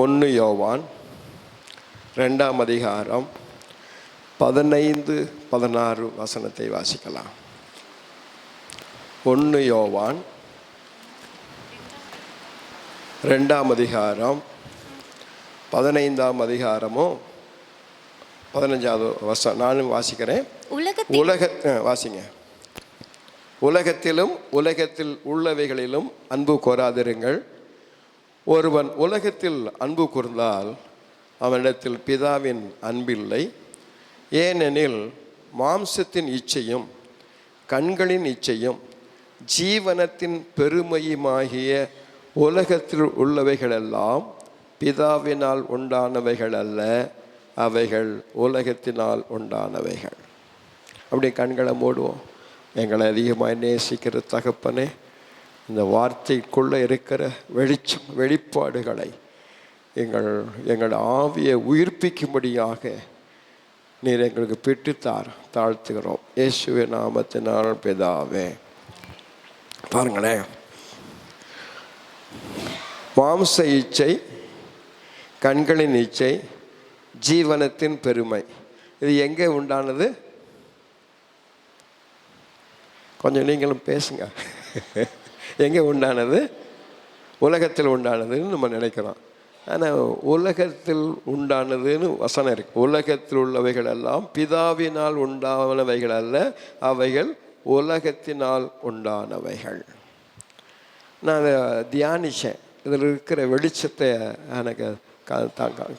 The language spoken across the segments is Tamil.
1 யோவான் 2ஆம் அதிகாரம் 15-16 வசனத்தை வாசிக்கலாம். 1 யோவான் 2ஆம் அதிகாரம் 15ஆம் அதிகாரமும் 15வது வசனம் நானும் வாசிக்கிறேன். வாசிங்க. உலகத்திலும் உலகத்தில் உள்ளவைகளிலும் அன்பு கோராதிருங்கள். ஒருவன் உலகத்தில் அன்பு கூர்ந்தால் அவனிடத்தில் பிதாவின் அன்பில்லை. ஏனெனில் மாம்சத்தின் இச்சையும் கண்களின் இச்சையும் ஜீவனத்தின் பெருமையுமாகிய உலகத்தில் உள்ளவைகளெல்லாம் பிதாவினால் உண்டானவைகள் அல்ல, அவைகள் உலகத்தினால் உண்டானவைகள். அப்படி கண்களை மூடுவோம். எங்களை அதிகமாக நேசிக்கிற தகப்பனே, இந்த வார்த்தைக்குள்ளே இருக்கிற வெளிப்பாடுகளை எங்கள் ஆவியை உயிர்ப்பிக்கும்படியாக நீர் எங்களுக்கு பெற்றுத்தார் தாழ்த்துகிறோம். இயேசுவின் நாமத்தினால் பிதாவே. பாருங்களேன், மாம்ச இச்சை, கண்களின் இச்சை, ஜீவனத்தின் பெருமை, இது எங்கே உண்டானது? கொஞ்சம் நீங்களும் பேசுங்க. எங்கே உண்டானது? உலகத்தில் உண்டானதுன்னு நம்ம நினைக்கிறோம். ஆனால் உலகத்தில் உண்டானதுன்னு வசனம் இருக்கு. உலகத்தில் உள்ளவைகள் எல்லாம் பிதாவினால் உண்டானவைகள் அல்ல, அவைகள் உலகத்தினால் உண்டானவைகள். நான் அதை தியானித்தேன். இதில் இருக்கிற வெளிச்சத்தை எனக்கு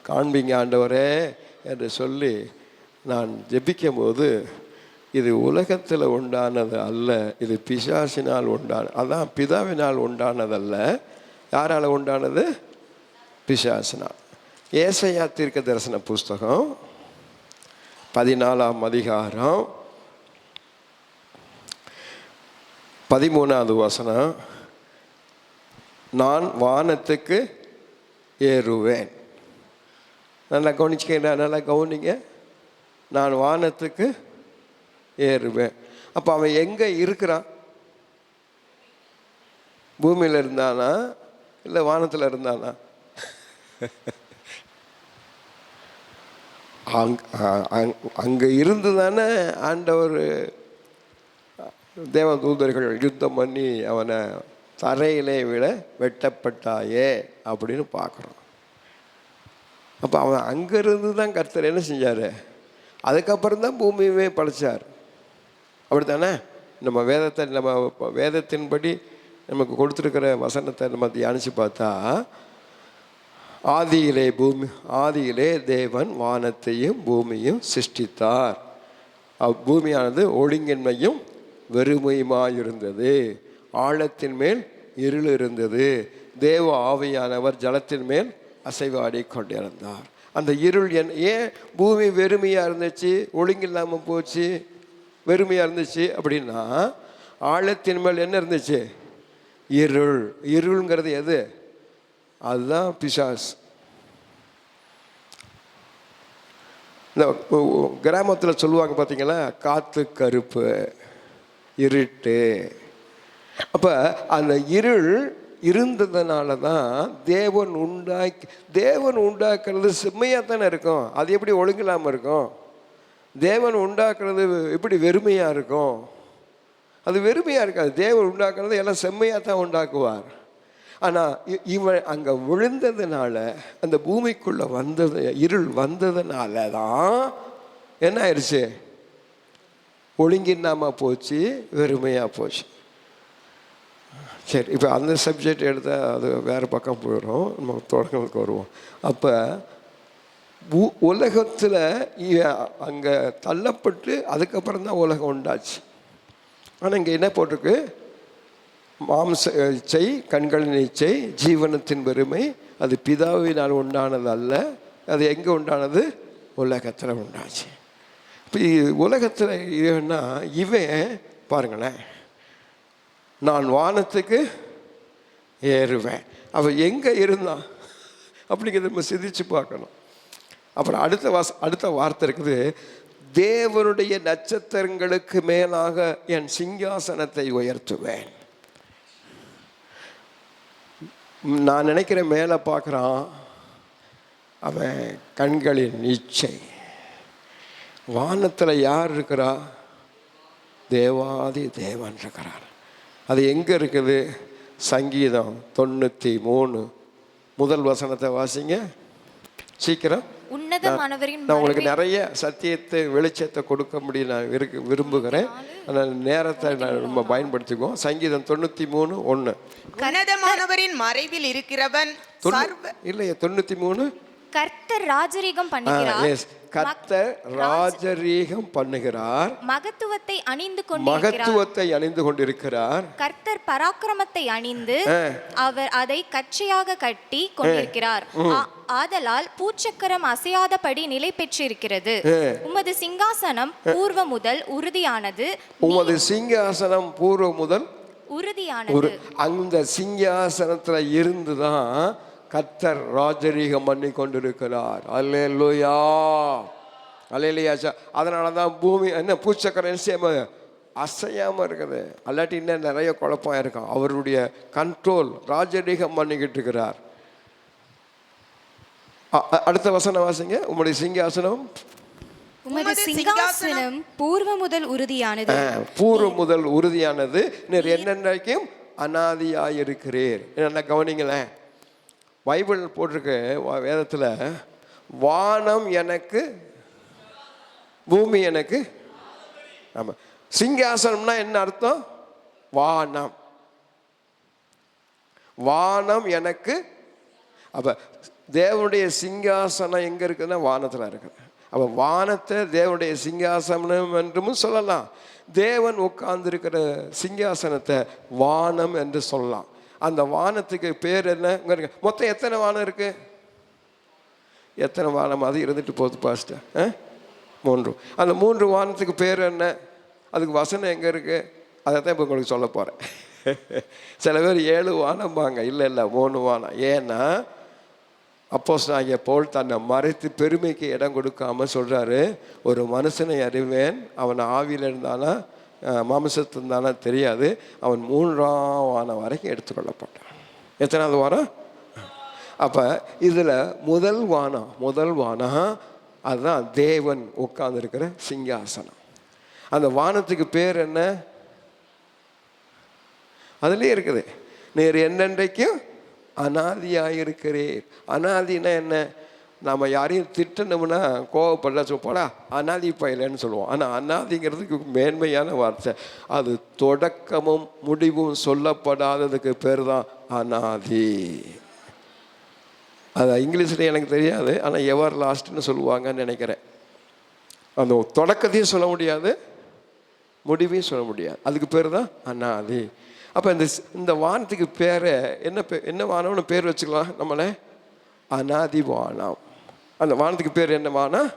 காண்பிங்க ஆண்டவரே என்று சொல்லி நான் ஜெபிக்கும் போது, இது உலகத்தில் உண்டானது அல்ல, இது பிசாசினால் உண்டானது. அதான் பிதாவினால் உண்டானதல்ல. யாரால் உண்டானது? பிசாசினால். ஏசாயா தீர்க்க தரிசன புஸ்தகம் 14ஆம் அதிகாரம் 13வது வசனம், நான் வானத்துக்கு ஏறுவேன். நல்லா கவனிச்சுக்க, நல்லா கவனிங்க. நான் வானத்துக்கு ஏறுவேன். அப்போ அவன் எங்கே இருக்கிறான்? பூமியில் இருந்தானா இல்லை வானத்தில் இருந்தானா? அங்கே இருந்து தானே ஆண்டவர் தேவதூதர்கள் யுத்தம் பண்ணி அவனை தரையிலே விட வெட்டப்பட்டாயே அப்படின்னு பார்க்குறோம். அப்போ அவன் அங்கேருந்து தான் கர்த்தர் என்ன செஞ்சார்? அதுக்கப்புறம் தான் பூமியவே படைச்சார். அப்படி தானே? நம்ம வேதத்தின்படி நமக்கு கொடுத்துருக்கிற வசனத்தை நம்ம தியானித்து பார்த்தா, ஆதியிலே தேவன் வானத்தையும் பூமியும் சிருஷ்டித்தார். பூமியானது ஒழுங்கின்மையும் வெறுமையுமாயிருந்தது, ஆழத்தின் மேல் இருள் இருந்தது, தேவ ஆவியானவர் ஜலத்தின் மேல் அசைவாடி கொண்டிருந்தார். அந்த இருள் ஏன் பூமி வெறுமையாக இருந்துச்சு, ஒழுங்கில்லாமல் போச்சு, வெறுமையாக இருந்துச்சு அப்படின்னா, ஆழத்தின் மேல் என்ன இருந்துச்சு? இருள். இருள்ங்கிறது எது? அதுதான் பிசாஸ். இந்த கிராமத்தில் சொல்லுவாங்க பார்த்தீங்களா, காற்று கருப்பு, இருட்டு. அப்போ அந்த இருள் இருந்ததுனால தான் தேவன் உண்டாக்குறது செம்மையாக தானே இருக்கும். அது எப்படி ஒழுங்கில்லாமல் இருக்கும்? தேவன் உண்டாக்குறது எப்படி வெறுமையாக இருக்கும்? அது வெறுமையாக இருக்காது. தேவன் உண்டாக்குறது எல்லாம் செம்மையாக தான் உண்டாக்குவார். ஆனால் இவன் அங்கே விழுந்ததுனால, அந்த பூமிக்குள்ளே இருள் வந்ததுனால தான் என்ன ஆயிடுச்சு? ஒழுங்கின்னாமல் போச்சு, வெறுமையாக போச்சு. சரி, இப்போ அந்த சப்ஜெக்ட் எடுத்தால் அது வேறு பக்கம் போயிடும். நம்ம தொடக்கத்துக்கு வருவோம். அப்போ உலகத்தில் அங்கே தள்ளப்பட்டு அதுக்கப்புறம் தான் உலகம் உண்டாச்சு. ஆனால் இங்கே என்ன போட்டிருக்கு? மாம்ச இச்சை, கண்களின் இச்சை, ஜீவனத்தின் பெருமை, அது பிதாவினால் உண்டானது அல்ல, அது எங்கே உண்டானது? உலகத்தில் உண்டாச்சு. இப்போ உலகத்தில் இதுன்னா இவன் பாருங்களேன், நான் வானத்துக்கு ஏறுவேன். அவன் எங்கே இருந்தான் அப்படிங்கிறத நம்ம சிந்திச்சு பார்க்கணும். அப்புறம் அடுத்த வார்த்தை இருக்குது, தேவனுடைய நட்சத்திரங்களுக்கு மேலாக என் சிங்காசனத்தை உயர்த்துவேன். நான் நினைக்கிறேன் மேலே பார்க்குறான், அவன் கண்களின் இச்சை. வானத்தில் யார் இருக்கிறா? தேவாதி தேவன் இருக்கிறார். அது எங்கே இருக்குது? சங்கீதம் 93 முதல் வசனத்தை வாசிங்க சீக்கிரம். நான் உங்களுக்கு நிறைய சத்தியத்தை வெளிச்சத்தை கொடுக்க முடியும் நான் விரும்புகிறேன். ஆனால் நேரத்தை நான் ரொம்ப பயன்படுத்திக்குவோம். சங்கீதம் 93:1. உன்னதமானவரின் மறைவில் இருக்கிறவன் இல்லையா? 93 கர்த்தர் ராஜரீகம் பண்ணுகிறார். கர்த்தர் ராஜரீகம் பண்ணுகிறார். மகத்துவத்தை அணிந்து கொண்டிருக்கிறார். கர்த்தர் பராக்கிரமத்தை அணிந்து அவர் அதை கச்சையாக கட்டி கொண்டிருக்கிறார். ஆதலால் பூச்சக்கரம் அசையாதபடி நிலை பெற்றிருக்கிறது. உமது சிங்காசனம் பூர்வ முதல் உறுதியானது. உமது சிங்காசனம் பூர்வ முதல் உறுதியானது. அந்த சிங்காசனத்துல இருந்துதான் கர்த்தர் ராஜரீகம் பண்ணி கொண்டிருக்கிறார். அல்லேலூயா, அல்லேலூயா. அதனால தான் பூமி என்ன பூச்சக்கரம் அசையாமல் இருக்குது. அல்லாட்டி இன்னும் நிறைய குழப்பம் இருக்கும். அவருடைய கண்ட்ரோல் ராஜரீகம் பண்ணிக்கிட்டு இருக்கிறார். அடுத்த வசனம் வாசிங்க. உம்முடைய சிங்காசனம் பூர்வ முதல் உறுதியானது. பூர்வ முதல் உறுதியானது. என்னென்றைக்கும் அனாதியாயிருக்கிறீர். என்ன கவனிங்களேன், பைபிள் போட்டிருக்க வேதத்தில் வானம் எனக்கு பூமி எனக்கு. ஆமாம், சிங்காசனம்னா என்ன அர்த்தம்? வானம். வானம் எனக்கு. அப்போ தேவனுடைய சிங்காசனம் எங்கே இருக்குதுன்னா வானத்தில் இருக்குது. அப்போ வானத்தை தேவனுடைய சிங்காசனம் என்றும் சொல்லலாம். தேவன் உட்கார்ந்துருக்கிற சிங்காசனத்தை வானம் என்று சொல்லலாம். அந்த வானத்துக்கு பேர் என்ன? மொத்தம் எத்தனை வானம் இருக்கு? எத்தனை வானம்? அது இருந்துட்டு போகுது பாஸ்டர். 3. அந்த 3 வானத்துக்கு பேர் என்ன? அதுக்கு வசனம் எங்கே இருக்கு? அதை தான் இப்போ உங்களுக்கு சொல்ல போகிறேன். சில பேர் 7 வானம்பாங்க. இல்லை 3 வானம். ஏன்னா அப்போஸ்தலனாகிய பவுல் தன்னை மறைத்து பெருமைக்கு இடம் கொடுக்காம சொல்றாரு, ஒரு மனுஷனை அறிவேன், அவன் ஆவியில் இருந்தானா மாம்சத்து இருந்தானா தெரியாது, அவன் 3ஆம் வானம் வரைக்கும் எடுத்துக்கொள்ளப்பட்டான். எத்தனாவது வாரம்? அப்போ இதில் முதல் வானம் அதுதான் தேவன் உட்கார்ந்துருக்கிற சிங்காசனம். அந்த வானத்துக்கு பேர் என்ன? அதுலேயே இருக்குது, நீர் என்னென்றைக்கும் அனாதியாயிருக்கிறீர். அனாதினா என்ன? நம்ம யாரையும் திட்டணும்னா கோவப்படல போடா அனாதி பயிலன்னு சொல்லுவோம். ஆனால் அனாதிங்கிறதுக்கு மேன்மையான வார்த்தை. அது தொடக்கமும் முடிவும் சொல்லப்படாததுக்கு பேர் தான் அனாதி. அது இங்கிலீஷில் எனக்கு தெரியாது, ஆனால் எவர் லாஸ்ட்னு சொல்லுவாங்கன்னு நினைக்கிறேன். அந்த தொடக்கத்தையும் சொல்ல முடியாது, முடிவையும் சொல்ல முடியாது. அதுக்கு பேர் தான் அனாதி. அப்போ இந்த வானத்துக்கு பேரை என்ன வானம்னு பேர் வச்சுக்கலாம் நம்மளே? அனாதி வானம். அந்த வானத்துக்கு பேர் என்ன வானம்?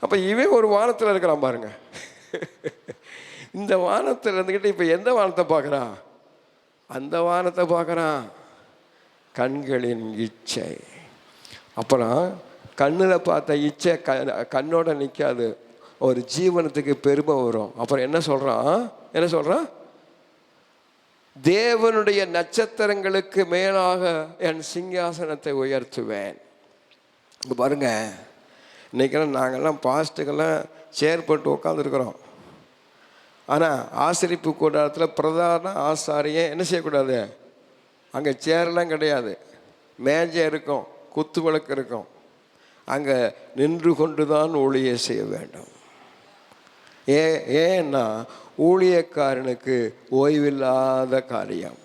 அப்போ இவன் ஒரு வானத்தில் இருக்கிறான் பாருங்க. இந்த வானத்தில் இருந்துக்கிட்டு இப்போ எந்த வானத்தை பார்க்குறான்? அந்த வானத்தை பார்க்குறான். கண்களின் இச்சை. அப்புறம் கண்ணில் பார்த்த இச்சை கண்ணோட நிற்காது, ஒரு ஜீவனத்துக்கு பெருமை வரும். அப்புறம் என்ன சொல்கிறான்? தேவனுடைய நட்சத்திரங்களுக்கு மேலாக என் சிங்காசனத்தை உயர்த்துவேன். இப்போ பாருங்க, இன்றைக்கெல்லாம் நாங்கள்லாம் பாஸ்ட்டுக்கெல்லாம் சேர் போட்டு உட்காந்துருக்குறோம். ஆனால் ஆசரிப்பு கூடாரத்தில் பிரதான ஆசாரியை என்ன செய்யக்கூடாது? அங்கே சேர்லாம் கிடையாது, மேஜை இருக்கும், குத்து விளக்கு இருக்கும். அங்கே நின்று கொண்டு தான் ஊழியை செய்ய வேண்டும். ஏன்னா ஊழியக்காரனுக்கு ஓய்வில்லாத காரியம்,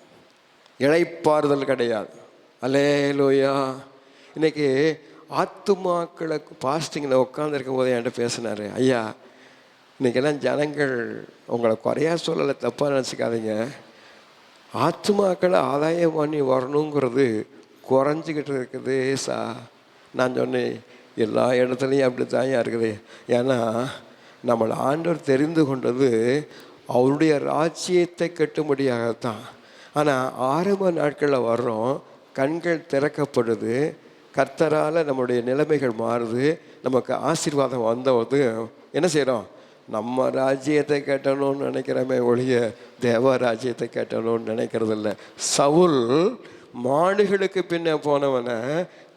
இளைப்பாறுதல் கிடையாது. அல்லேலூயா. இன்னைக்கு ஆத்துமாக்களுக்கு பாஸ்டிங்கில் உட்காந்துருக்கும் போது என்கிட்ட பேசினார். ஐயா, இன்றைக்கெல்லாம் ஜனங்கள் உங்களை குறையா சொல்லலை, தப்பாக நினச்சிக்காதீங்க, ஆத்துமாக்களை ஆதாயம் பண்ணி வரணுங்கிறது குறைஞ்சிக்கிட்டு இருக்குது நான் சொன்னேன், எல்லா இடத்துலையும் அப்படி தான் இருக்குது. ஏன்னா நம்மளை ஆண்டவர் தெரிந்து கொண்டது அவருடைய ராஜ்யத்தை கட்டும்படியாகத்தான். ஆனால் ஆரம்ப நாட்களில் வர்றோம், கண்கள் திறக்கப்படுது, கர்த்தரால் நம்முடைய நிலைமைகள் மாறுது, நமக்கு ஆசீர்வாதம் வந்தபோது என்ன செய்கிறோம்? நம்ம ராஜ்யத்தை கட்டணும்னு நினைக்கிறோமே ஒழிய தேவ ராஜ்யத்தை கட்டணும்னு நினைக்கிறதில்ல. சவுல் மாடுகளுக்கு பின்னே போனவனை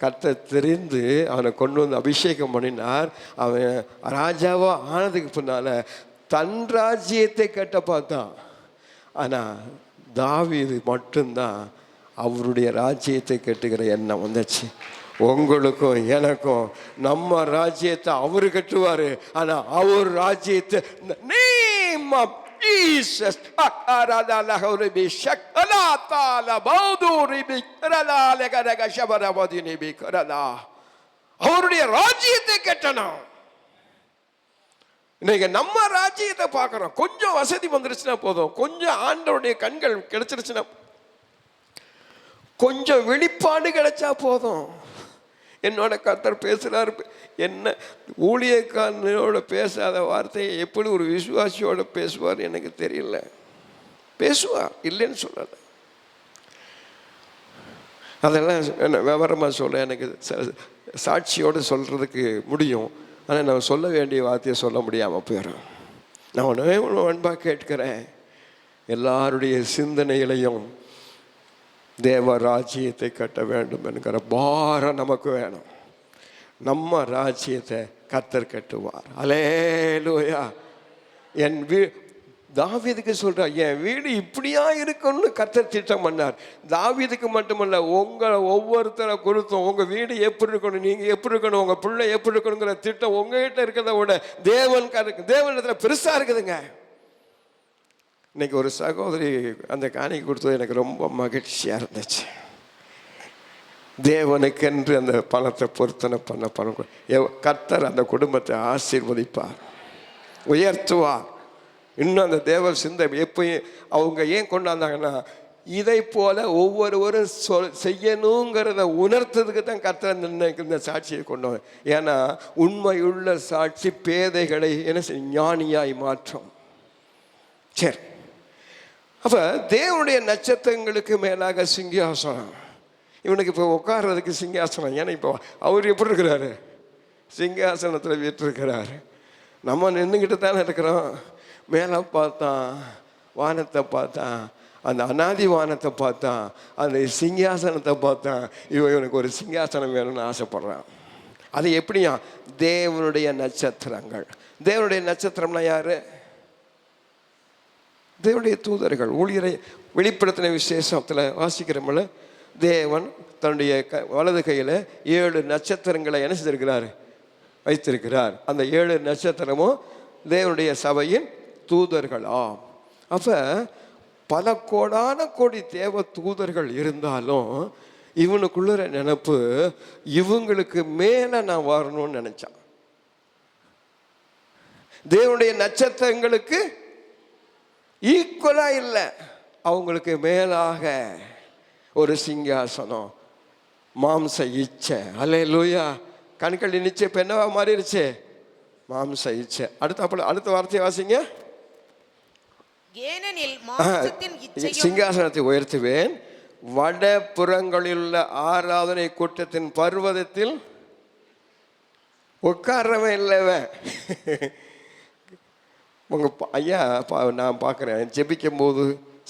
கர்த்தர் தெரிந்து அவனை கொண்டு வந்து அபிஷேகம் பண்ணினார். அவன் ராஜாவா ஆனதுக்கு பின்னால தன் ராஜ்யத்தை கட்ட பார்த்தான். ஆனால் தாவீது மட்டும்தான் அவருடைய ராஜ்யத்தை கட்டுகிற எண்ணம் வந்துச்சு. உங்களுக்கும் எனக்கும் நம்ம ராஜ்யத்தை அவரு கட்டுவாரு. ஆனா அவர் ராஜ்யத்தை அவருடைய ராஜ்யத்தை கட்டணும். இன்னைக்கு நம்ம ராஜ்யத்தை பார்க்கிறோம். கொஞ்சம் வசதி வந்துருச்சுன்னா போதும், கொஞ்சம் ஆண்டவருடைய கண்கள் கிடைச்சிருச்சுன்னா, கொஞ்சம் வெளிப்பாடு கிடைச்சா போதும். என்னோட கர்த்தர் பேசுகிறார். என்ன ஊழியக்காரனோட பேசாத வார்த்தையை எப்படி ஒரு விசுவாசியோட பேசுவார் எனக்கு தெரியல. பேசுவார், இல்லைன்னு சொல்லலை. அதெல்லாம் என்ன விவரமாக சொல்ல எனக்கு சாட்சியோடு சொல்கிறதுக்கு முடியும். ஆனால் நான் சொல்ல வேண்டிய வார்த்தையை சொல்ல முடியாமல் போயிடும். நான் ஒன்றே ஒன்று அன்பாக கேட்கிறேன், எல்லாருடைய சிந்தனைகளையும் தேவ ராஜ்யத்தை கட்ட வேண்டும் என்கிற பாரம் நமக்கு வேணும். நம்ம ராஜ்யத்தை கர்த்தர் கட்டுவார். அல்லேலூயா. என் தாவீதுக்கு சொல்றார், என் வீடு இப்படியா இருக்குன்னு கர்த்தர் திட்டம் பண்ணார். தாவீதுக்கு மட்டுமல்ல, உங்களை ஒவ்வொருத்தரை குறித்தும் உங்க வீடு எப்படி இருக்கணும், நீங்க எப்படி இருக்கணும், உங்க பிள்ளை எப்படி இருக்கணுங்கிற திட்டம் உங்ககிட்ட இருக்கிறத விட தேவனிடத்துல பெருசா இருக்குதுங்க. இன்னைக்கு ஒரு சகோதரி அந்த காணிக்கை கொடுத்தது எனக்கு ரொம்ப மகிழ்ச்சியாக இருந்துச்சு. தேவனுக்கென்று அந்த பணத்தை பொருத்தனை பண்ண பணம் கர்த்தர் அந்த குடும்பத்தை ஆசீர்வதிப்பார், உயர்த்துவார். இன்னும் அந்த தேவ சிந்தை எப்பயும் அவங்க ஏன் கொண்டாந்தாங்கன்னா, இதை போல ஒவ்வொருவரும் செய்யணுங்கிறத உணர்த்ததுக்கு தான் கர்த்தர் இந்த சாட்சியை கொண்டு. ஏன்னா உண்மையுள்ள சாட்சி பேதைகளை என்ன ஞானியாய் மாற்றும். சரி, அப்போ தேவனுடைய நட்சத்திரங்களுக்கு மேலாக சிங்காசனம். இவனுக்கு இப்போ உட்கார்றதுக்கு சிங்காசனம். ஏன்னா இப்போ அவர் எப்படி இருக்கிறாரு, சிங்காசனத்தில் வீட்டிருக்கிறாரு. நம்ம நின்றுக்கிட்டு தானே இருக்கிறோம். மேலே பார்த்தான், வானத்தை பார்த்தான், அந்த அநாதி வானத்தை பார்த்தான், அந்த சிங்காசனத்தை பார்த்தான். இவனுக்கு ஒரு சிங்காசனம் வேணும்னு ஆசைப்படுறான். அது எப்படியா? தேவனுடைய நட்சத்திரங்கள். தேவனுடைய நட்சத்திரம்னா யாரு? தேவனுடைய தூதர்கள். ஊழியரை வெளிப்படுத்தின விசேஷத்தில் வாசிக்கிறோம்ல, தேவன் தன்னுடைய வலது கையில் 7 நட்சத்திரங்களை என்ன செய்திருக்கிறார், வைத்திருக்கிறார். அந்த 7 நட்சத்திரமும் தேவனுடைய சபையின் தூதர்களா. அப்போ பல கோடான கோடி தேவ தூதர்கள் இருந்தாலும் இவனுக்குள்ள நினைப்பு, இவங்களுக்கு மேலே நான் வரணும்னு நினைச்சான். தேவனுடைய நட்சத்திரங்களுக்கு ஈக்குவலா இல்லை, அவங்களுக்கு மேலாக ஒரு சிங்காசனம், மாம்ச இச்சை. அல்லேலூயா. கண்கள் நிச்சயம் இப்போ என்னவா மாறிடுச்சு, மாம்ச இச்சை. அடுத்த வார்த்தையை வாசிங்க. சிங்காசனத்தை உயர்த்துவேன், வட புறங்களில் உள்ள ஆராதனை கூட்டத்தின் பர்வதத்தில் உட்காரவன் இல்லவன். உங்கள் ஐயா நான் பார்க்குறேன், ஜெபிக்கும் போது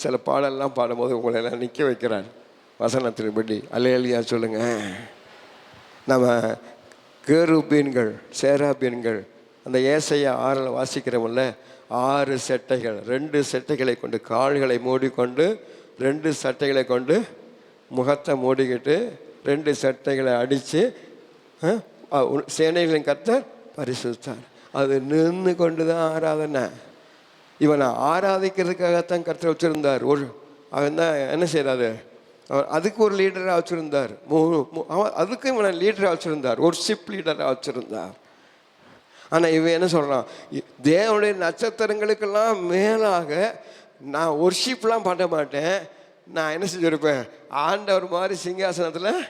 சில பாடலாம் பாடும்போது உங்களை எல்லாம் நிற்க வைக்கிறான் வசனத்தின்படி. அல்லேலூயா சொல்லுங்க. நம்ம கேருபீன்கள் சேராபீன்கள் அந்த ஏசாயா 6 வாசிக்கிறோம்ல, 6 செட்டைகள், 2 செட்டைகளை கொண்டு கால்களை மூடிக்கொண்டு, 2 சட்டைகளை கொண்டு முகத்தை மூடிக்கிட்டு, 2 சட்டைகளை அடித்து சேனைகளின் கர்த்தர் பரிசுத்தார். அது நின்று கொண்டு தான் ஆராதனை. இவனை ஆராதிக்கிறதுக்காகத்தான் கர்த்தர் வச்சுருந்தார். அவன் தான் என்ன செய்யறாரு, அதுக்கு ஒரு லீடராக வச்சுருந்தார். அதுக்கும் இவனை லீடராக வச்சுருந்தார், ஒர்ஷிப் லீடராக வச்சுருந்தார். ஆனால் இவன் என்ன சொல்கிறான், தேவனுடைய நட்சத்திரங்களுக்கெல்லாம் மேலாக நான் ஒர்ஷிப்லாம் பண்ண மாட்டேன், நான் என்ன செஞ்சுருப்பேன், ஆண்டவர் மாதிரி சிங்காசனத்தில்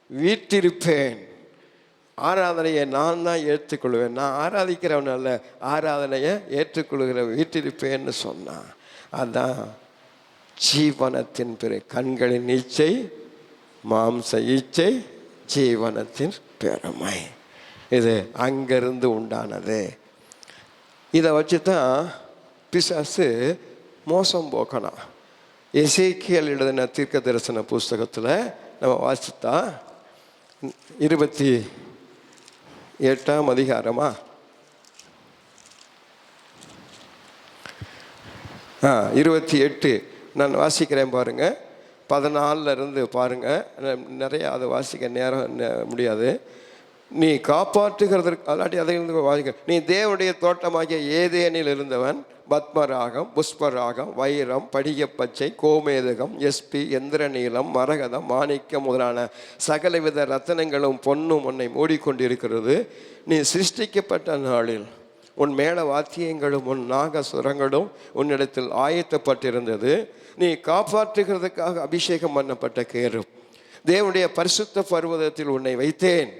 வீட்டிருப்பேன், ஆராதனையை நான் தான் ஏற்றுக்கொள்வேன், நான் ஆராதிக்கிறவன் அல்ல, ஆராதனையை ஏற்றுக்கொள்கிற வீட்டிருப்பேன்னு சொன்னான். அதுதான் ஜீவனத்தின் கண்களின் இச்சை, மாம்ச இச்சை, ஜீவனத்தின் பெருமை. இது அங்கிருந்து உண்டானது. இதை வச்சு தான் பிசாசு மோசம் போக்கணும். எசேக்கியேல் எழுதின தீர்க்க தரிசன புஸ்தகத்தில் நம்ம வாசித்தா 28ஆம் அதிகாரமா 28 நான் வாசிக்கிறேன் பாருங்க. 14 இருந்து பாருங்க. நிறைய அதை வாசிக்க நேரம் முடியாது. நீ காப்பாற்றுகிறதற்கு அல்லாட்டி அதை இருந்து வாசிக்க. நீ தேவனுடைய தோட்டமாகிய ஏதேனில் இருந்தவன். பத்மராகம், புஷ்பராகம், வைரம், படிகப்பச்சை, கோமேதகம், எஸ்பி, எந்திரநீலம், மரகதம், மாணிக்கம் முதலான சகலவித ரத்தனங்களும் பொன்னும் உன்னை மூடிக்கொண்டிருக்கிறது. நீ சிருஷ்டிக்கப்பட்ட நாளில் உன் மேல வாத்தியங்களும் உன் நாகசுரங்களும் உன்னிடத்தில் ஆயத்தப்பட்டிருந்தது. நீ காப்பாற்றுகிறதுக்காக அபிஷேகம் பண்ணப்பட்ட கேரு. தேவனுடைய பரிசுத்த பர்வதத்தில் உன்னை வைத்தேன்.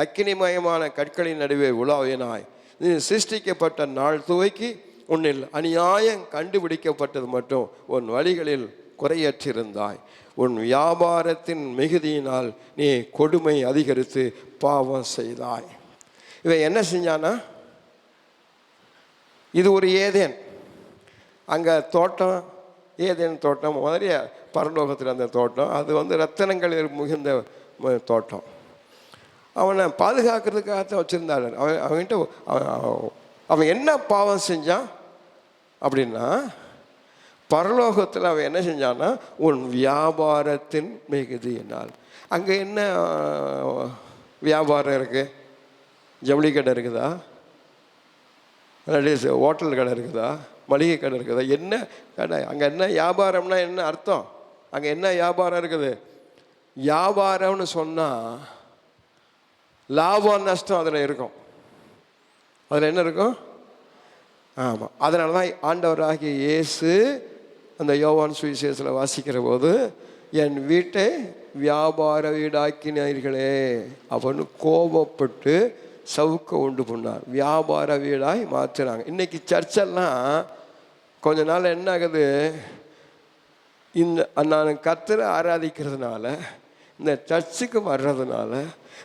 அக்கினிமயமான கற்களின் நடுவே உலாவினாய். நீ சிருஷ்டிக்கப்பட்ட நாள் துவக்கி உன்னில் அநியாயம் கண்டுபிடிக்கப்பட்டது மட்டும் உன் வழிகளில் குறையற்றிருந்தாய். உன் வியாபாரத்தின் மிகுதியினால் நீ கொடுமை அதிகரித்து பாவம் செய்தாய். இவன் என்ன செஞ்சானா, இது ஒரு ஏதேன். அங்கே தோட்டம், ஏதேன் தோட்டம் மாதிரி பரலோகத்தில் அந்த தோட்டம், அது ரத்தினங்கள் மிகுந்த தோட்டம். அவனை பாதுகாக்கிறதுக்காகத்தான் வச்சுருந்தாள். அவன்கிட்ட அவன் என்ன பாவம் செஞ்சான் அப்படின்னா, பரலோகத்தில் அவன் என்ன செஞ்சான்னா, உன் வியாபாரத்தின் மிகுதியினால். அங்கே என்ன வியாபாரம் இருக்குது? ஜவுளி கடை இருக்குதா? ஹோட்டல் கடை இருக்குதா? மளிகை கடை இருக்குதா? என்ன கடை? அங்கே என்ன வியாபாரம்னா என்ன அர்த்தம்? அங்கே என்ன வியாபாரம் இருக்குது? வியாபாரம்னு சொன்னால் லாபம் நஷ்டம் அதில் இருக்கும். அதில் என்ன இருக்கும்? ஆமாம். அதனால தான் ஆண்டவராகிய இயேசு அந்த யோவான் சுவிசேஷத்தில் வாசிக்கிற போது, என் வீட்டை வியாபார வீடாக்கினீர்களே அப்படின்னு கோபப்பட்டு சவுக்க உண்டு பண்ணார். வியாபார வீடாய் மாற்றினாங்க. இன்றைக்கி சர்ச்செல்லாம் கொஞ்ச நாள் என்ன ஆகுது, இந்த நான் கர்த்தரை ஆராதிக்கிறதுனால, இந்த சர்ச்சுக்கு வர்றதுனால,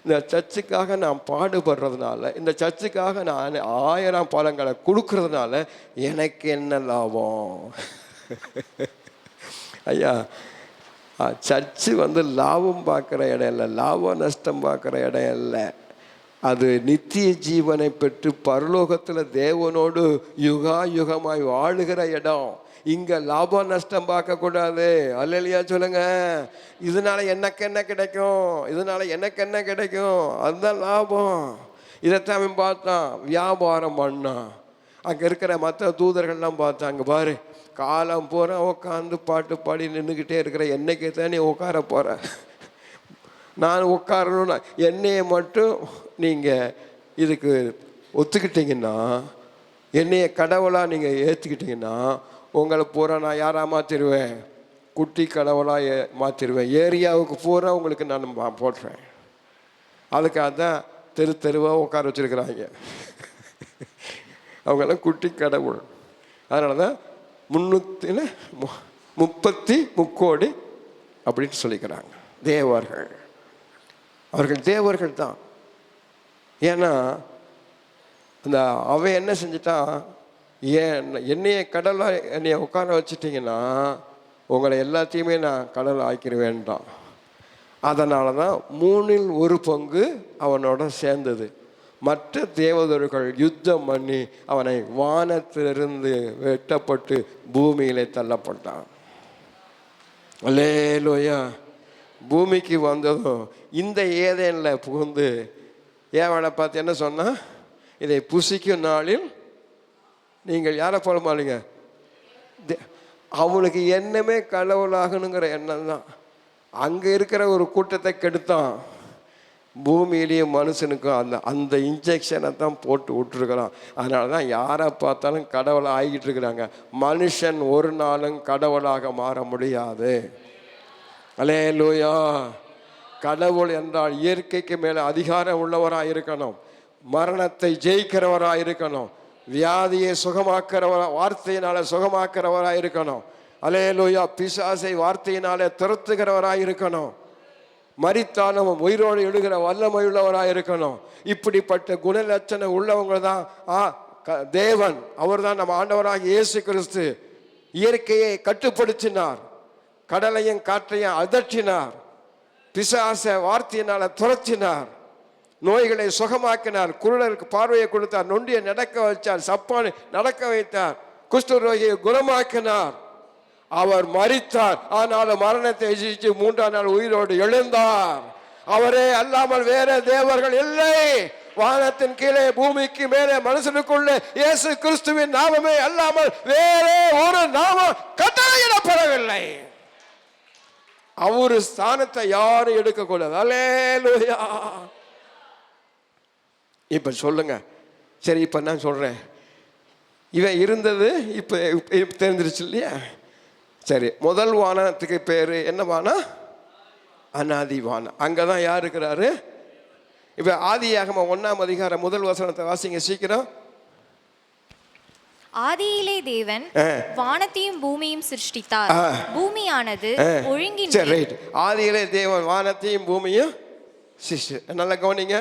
இந்த சர்ச்சுக்காக நான் பாடுபடுறதுனால, இந்த சர்ச்சுக்காக நான் 1000 பழங்களை கொடுக்கறதுனால எனக்கு என்ன லாபம்? ஐயா, சர்ச்சு லாபம் பார்க்குற இடம் இல்லை, லாபம் நஷ்டம் பார்க்குற இடம் இல்லை. அது நித்திய ஜீவனை பெற்று பரலோகத்தில் தேவனோடு யுகா யுகமாய் வாழுகிற இடம். இங்கே லாபம் நஷ்டம் பார்க்கக்கூடாது. அல்லேலூயா சொல்லுங்க. இதனால எனக்கு என்ன கிடைக்கும், இதனால எனக்கு என்ன கிடைக்கும், அதுதான் லாபம். இதைத்தான் அவன் பார்த்தான், வியாபாரம் பண்ணான். அங்கே இருக்கிற மற்ற தூதர்கள்லாம் பார்த்தாங்க. பாரு, காலம் பூரா உட்காந்து பாட்டு பாடி நின்றுக்கிட்டே இருக்கிற என்னைக்கு தான் நீ உட்கார போகிற? நான் உட்காரணும்னா என்னையை மட்டும் நீங்கள் இதுக்கு ஒத்துக்கிட்டீங்கன்னா, என்னைய கடவுளாக நீங்கள் ஏற்றுக்கிட்டீங்கன்னா, உங்களை பூரா நான் யாராக மாற்றிடுவேன்? குட்டி கடவுளாக மாற்றிடுவேன். ஏரியாவுக்கு பூரா உங்களுக்கு நான் போட்டுறேன். அதுக்காக தான் தெரு தெருவாக உட்கார வச்சுருக்கிறாங்க. அவங்கெல்லாம் குட்டி கடவுள். அதனால தான் 333 கோடி அப்படின்னு சொல்லிக்கிறாங்க. தேவர்கள், அவர்கள் தேவர்கள் தான். ஏன்னா அந்த அவன் என்ன செஞ்சிட்டான், என்னைய கடலாக என்னைய உட்கார வச்சுட்டிங்கன்னா உங்களை எல்லாத்தையுமே நான் கடல் ஆக்கிடுவேன்டான். அதனால தான் 3இல் 1 பங்கு அவனோட சேர்ந்தது. மற்ற தேவதர்கள் யுத்தம் பண்ணி அவனை வானத்திலிருந்து வெட்டப்பட்டு பூமியிலே தள்ளப்பட்டான். அல்லேலூயா. பூமிக்கு வந்ததும் இந்த ஏதேனில் புகுந்து ஏவனை பார்த்து என்ன சொன்னா, இதை புசிக்கும் நாளில் நீங்கள் யாரை போல மாறுங்க. அவனுக்கு எண்ணமே கடவுளாகணுங்கிற எண்ணம் தான். அங்கே இருக்கிற ஒரு கூட்டத்தை கெடுத்தான். பூமியிலேயும் மனுஷனுக்கும் அந்த இன்ஜெக்ஷனை தான் போட்டு விட்டுருக்குறான். அதனால தான் யாரை பார்த்தாலும் கடவுளாக ஆகிட்டு இருக்கிறாங்க. மனுஷன் ஒரு நாளும் கடவுளாக மாற முடியாது. அல்லேலூயா. கடவுள் என்றால் இயற்கைக்கு மேலே அதிகாரம் உள்ளவராக இருக்கணும், மரணத்தை ஜெயிக்கிறவராக இருக்கணும், வியாதியை சுகமாக்கிறவரா, வார்த்தையினால சுகமாக்கிறவராக இருக்கணும். அல்லேலூயா. பிசாசை வார்த்தையினாலே துரத்துகிறவராக இருக்கணும். மரித்தாலும் உயிரோடு எழுகிற வல்லமை உள்ளவராக இருக்கணும். இப்படிப்பட்ட குணலட்சணம் உள்ளவங்க தான் தேவன். அவர் தான் நம்ம ஆண்டவராக இயேசு கிறிஸ்து. இயற்கையை கட்டுப்படுத்தினார். கடலையும் காற்றையும் அதற்றினார். பிசாச வார்த்தையினால துரத்தினார். நோய்களை சுகமாக்கினார். குருடருக்கு பார்வையை கொடுத்தார். நொண்டியை நடக்க வைத்தார். சப்பானை நடக்க வைத்தார். குஷ்டரோகியை குணமாக்கினார். அவர் மரித்தார். ஆனாலும் மரணத்தை எதிர்த்து 3ஆம் நாள் உயிரோடு எழுந்தார். அவரே அல்லாமல் வேற தேவர்கள் இல்லை. வானத்தின் கீழே பூமிக்கு மேலே மனுஷனுக்குள்ளே இயேசு கிறிஸ்துவின் நாமமே அல்லாமல் வேறே ஒரு நாமம் கட்டளையிடப்படவில்லை. அவரு ஸ்தானத்தை யாரும் எடுக்கக்கூடாது. அல்லேலூயா. இப்ப சொல்லுங்க. சரி, இப்ப நான் சொல்றேன். இவன் இருந்தது இப்ப தெரிஞ்சிருச்சு இல்லையா? சரி, முதல் வானத்துக்கு பேரு என்ன வானம்? அநாதி வானம். அங்கதான் யார் இருக்கிறாரு? இப்ப ஆதியாகமம் 1ஆம் அதிகாரம் முதல் வசனத்தை வாசிங்க சீக்கிரம். ஆதியிலே தேவன் வானத்தையும் பூமியும் சிருஷ்டித்தார். பூமியானது ஒழுங்கி. சரி, ரைட். ஆதியிலே தேவன் வானத்தையும் பூமியும் சிருஷ்டி. நல்லா கவனிங்க.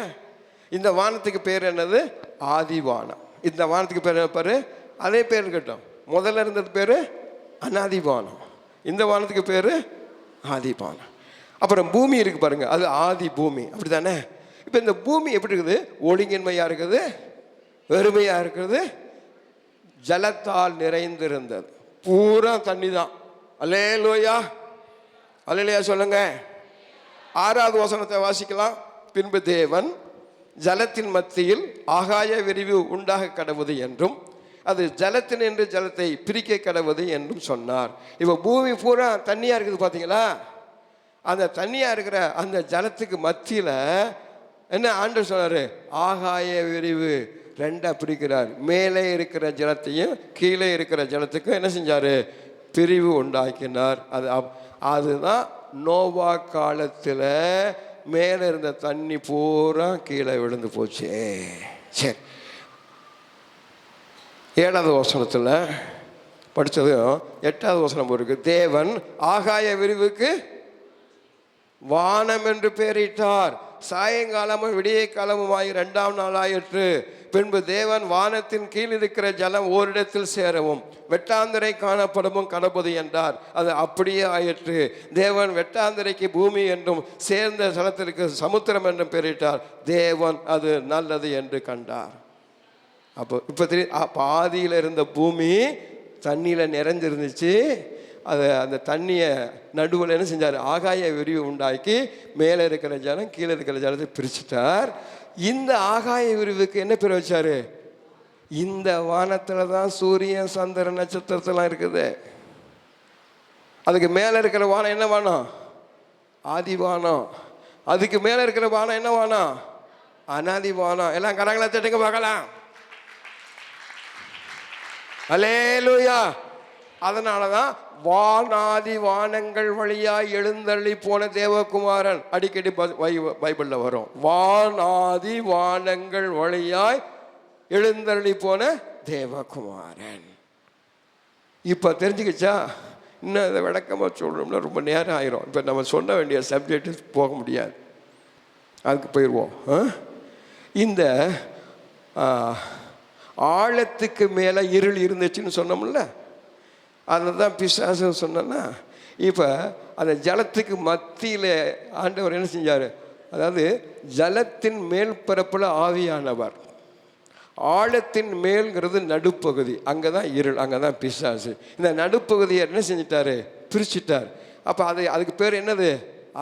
இந்த வானத்துக்கு பேர் என்னது? ஆதி வானம். இந்த வானத்துக்கு பேர் என்ன பாரு? அதே பேர் இருக்கட்டும். முதல்ல இருந்தது பேரு அநாதி வானம். இந்த வானத்துக்கு பேரு ஆதி வானம். அப்புறம் பூமி இருக்கு பாருங்க, அது ஆதி பூமி. அப்படித்தானே? இப்ப இந்த பூமி எப்படி இருக்குது? ஒழுங்கின்மையா இருக்குது, வெறுமையா இருக்குது, ஜலத்தால் நிறைந்திருந்தது. பூரா தண்ணி தான். அல்லேலூயா, அல்லேலூயா சொல்லுங்க. 6வது வசனத்தை வாசிக்கலாம். பின்பு தேவன் ஜலத்தின் மத்தியில் ஆகாய விரிவு உண்டாக கடவுது என்றும் அது ஜலத்தின் என்று ஜலத்தை பிரிக்க கடவுது என்றும் சொன்னார். இப்போ பூமி பூரா தண்ணியா இருக்குது பார்த்தீங்களா? அந்த தண்ணியா இருக்கிற அந்த ஜலத்துக்கு மத்தியில என்ன ஆண்டவர் சொன்னாரு? ஆகாய விரிவு 2ஆ பிரிக்கிறார். மேலே இருக்கிற ஜலத்தையும் கீழே இருக்கிற ஜலத்துக்கும் என்ன செஞ்சாரு? பிரிவு உண்டாக்கினார். அதுதான் நோவா காலத்தில் மேலே இருந்த தண்ணி பூரா கீழே விழுந்து போச்சு. சரி, 7வது வசனத்தில் படித்ததும் 8வது வசனம் இருக்கு. தேவன் ஆகாய விரிவுக்கு வானம் என்று பெயரிட்டார். சாயங்காலமும் விடிய காலமுமாய் 2ஆம் நாள் ஆயிற்று. பின்பு தேவன் வானத்தின் கீழ் இருக்கிற ஜலம் ஓரிடத்தில் சேரவும் வெட்டாந்தரை காணப்படவும் கடப்பது என்றார். அது அப்படியே ஆயிற்று. தேவன் வெட்டாந்தரைக்கு பூமி என்றும் சேர்ந்த ஜலத்திற்கு சமுத்திரம் என்றும் பெயரிட்டார். தேவன் அது நல்லது என்று கண்டார். அப்போ இப்போ ஆதியில் இருந்த பூமி தண்ணியில் நிறைஞ்சிருந்துச்சு. அந்த தண்ணியை நடுவில் என்ன செஞ்சார்? ஆகாய விரிவு உண்டாக்கி மேலே இருக்கிற ஜலம் கீழே இருக்கிற ஜலத்தை பிரிச்சுட்டார். இந்த ஆகாய விரிவுக்கு என்ன பேர் வச்சாரு? இந்த வானத்தில் தான் சூரியன் சந்திரன் நட்சத்திரத்தெல்லாம் இருக்குது. அதுக்கு மேலே இருக்கிற வானம் என்ன வானம்? ஆதி வானம். அதுக்கு மேலே இருக்கிற வானம் என்ன வானம்? அநாதி வானம். எல்லாம் கரங்களை தட்டுங்க பார்க்கலாம். அல்லேலூயா. அதனாலதான் வானாதி வானங்கள் வழியாய் எழுந்தள்ளி போன தேவகுமாரன் அடிக்கடி பைபிள்ல வரும். வானாதி வானங்கள் வழியாய் எழுந்தள்ளி போன தேவகுமாரன். இப்ப தெரிஞ்சுக்கிச்சா? இன்னும் இதை விளக்கமா சொல்லணும்னா ரொம்ப நேரம் ஆயிரும். இப்ப நம்ம சொல்ல வேண்டிய சப்ஜெக்ட் போக முடியாது, அதுக்கு போயிடுவோம். இந்த ஆழத்துக்கு மேலே இருள் இருந்துச்சுன்னு சொன்னோம்ல, அதை தான் பிசாசு சொன்னா. இப்போ அந்த ஜலத்துக்கு மத்தியில் ஆண்டவர் என்ன செஞ்சார்? அதாவது ஜலத்தின் மேல் பரப்பில் ஆவியானவர், ஆழத்தின் மேல்ங்கிறது நடுப்பகுதி, அங்கே தான் இருள், அங்கே தான் பிசாசு. இந்த நடுப்பகுதியை என்ன செஞ்சிட்டாரு? பிரிச்சுட்டார். அப்போ அதுக்கு பேர் என்னது?